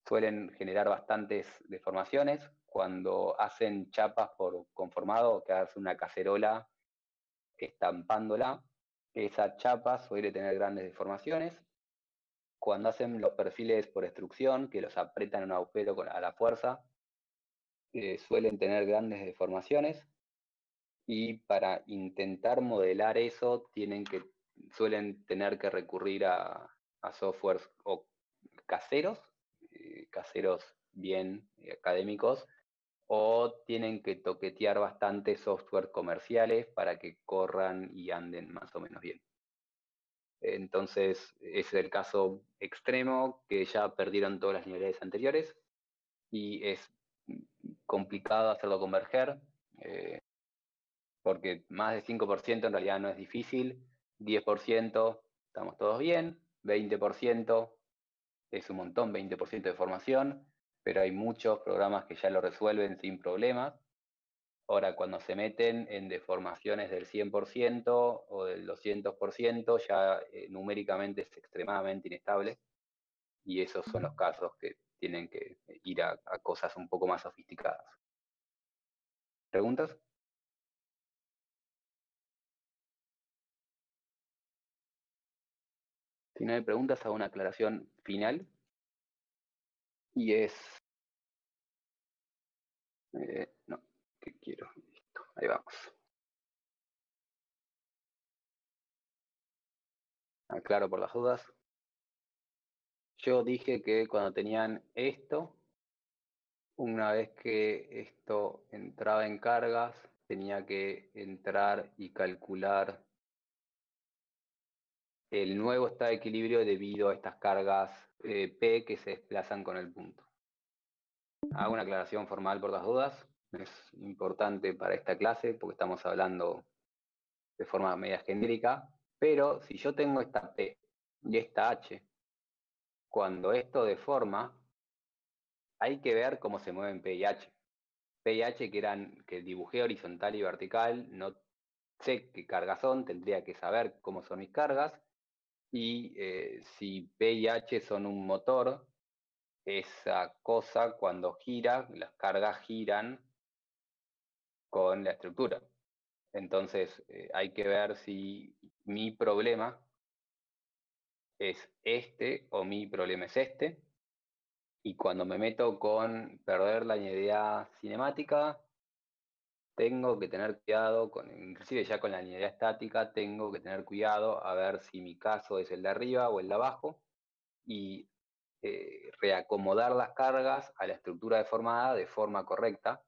suelen generar bastantes deformaciones. Cuando hacen chapas por conformado, que hace una cacerola estampándola, esa chapa suele tener grandes deformaciones. Cuando hacen los perfiles por extrusión, que los apretan en un agujero a la fuerza, suelen tener grandes deformaciones. Y para intentar modelar eso, suelen tener que recurrir a softwares o caseros bien académicos, o tienen que toquetear bastante software comerciales para que corran y anden más o menos bien. Entonces, ese es el caso extremo, que ya perdieron todas las linealidades anteriores y es complicado hacerlo converger, porque más de 5% en realidad no es difícil, 10% estamos todos bien, 20% es un montón, 20% de formación, pero hay muchos programas que ya lo resuelven sin problemas. Ahora, cuando se meten en deformaciones del 100% o del 200%, ya numéricamente es extremadamente inestable, y esos son los casos que tienen que ir a cosas un poco más sofisticadas. ¿Preguntas? Si no hay preguntas, hago una aclaración final. Y es... no, ¿qué quiero? Listo, ahí vamos. Aclaro por las dudas. Yo dije que cuando tenían esto, una vez que esto entraba en cargas, tenía que entrar y calcular el nuevo estado de equilibrio debido a estas cargas P que se desplazan con el punto. Hago una aclaración formal por las dudas. Es importante para esta clase porque estamos hablando de forma media genérica, pero si yo tengo esta P y esta H, cuando esto deforma, hay que ver cómo se mueven P y H. P y H que dibujé horizontal y vertical, no sé qué cargas son, tendría que saber cómo son mis cargas, y si P y H son un motor, esa cosa cuando gira, las cargas giran con la estructura. Entonces hay que ver si mi problema es este o mi problema es este. Y cuando me meto con perder la linealidad cinemática, tengo que tener cuidado, inclusive ya con la linealidad estática, tengo que tener cuidado a ver si mi caso es el de arriba o el de abajo y reacomodar las cargas a la estructura deformada de forma correcta,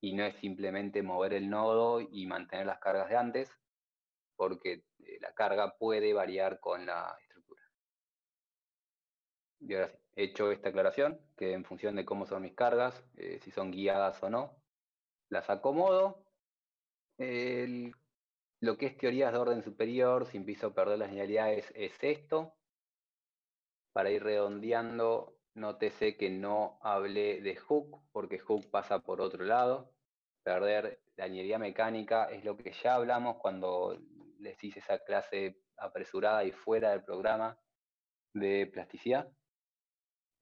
y no es simplemente mover el nodo y mantener las cargas de antes, porque la carga puede variar con la estructura. Y ahora sí, hecho esta aclaración, que en función de cómo son mis cargas, si son guiadas o no, las acomodo. Lo que es teorías de orden superior, si empiezo a perder las linealidades, es esto. Para ir redondeando, nótese que no hablé de Hooke, porque Hooke pasa por otro lado. Perder la linealidad mecánica es lo que ya hablamos cuando les hice esa clase apresurada y fuera del programa de plasticidad.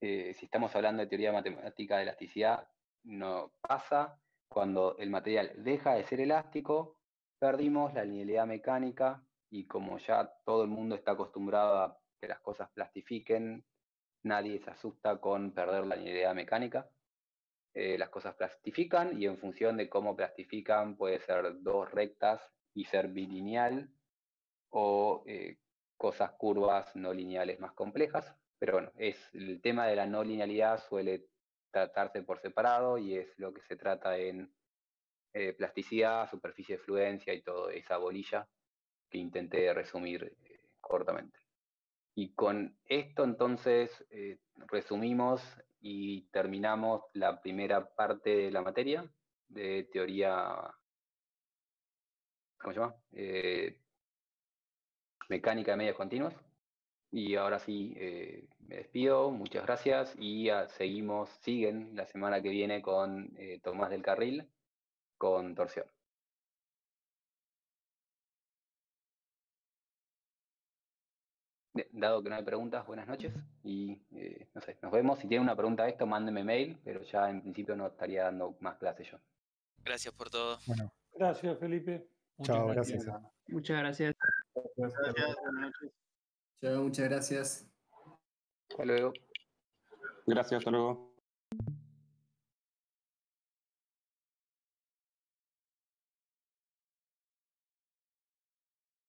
Si estamos hablando de teoría matemática de elasticidad, no pasa. Cuando el material deja de ser elástico, perdimos la linealidad mecánica, y como ya todo el mundo está acostumbrado a que las cosas plastifiquen, nadie se asusta con perder la linealidad mecánica. Las cosas plastifican, y en función de cómo plastifican puede ser dos rectas y ser bilineal, o cosas curvas no lineales más complejas. Pero bueno, el tema de la no linealidad suele tratarse por separado, y es lo que se trata en plasticidad, superficie de fluencia y toda esa bolilla que intenté resumir cortamente. Y con esto entonces resumimos y terminamos la primera parte de la materia de teoría, ¿cómo se llama? Mecánica de medios continuos. Y ahora sí, me despido, muchas gracias y siguen la semana que viene con Tomás del Carril, con torsión. Dado que no hay preguntas, buenas noches y no sé, nos vemos. Si tienen una pregunta de esto, mándenme mail, pero ya en principio no estaría dando más clases yo. Gracias por todo. Bueno, Gracias, Felipe. chao, gracias. Muchas gracias. Gracias, buenas noches. Chao, muchas gracias. Hasta luego. Gracias, hasta luego.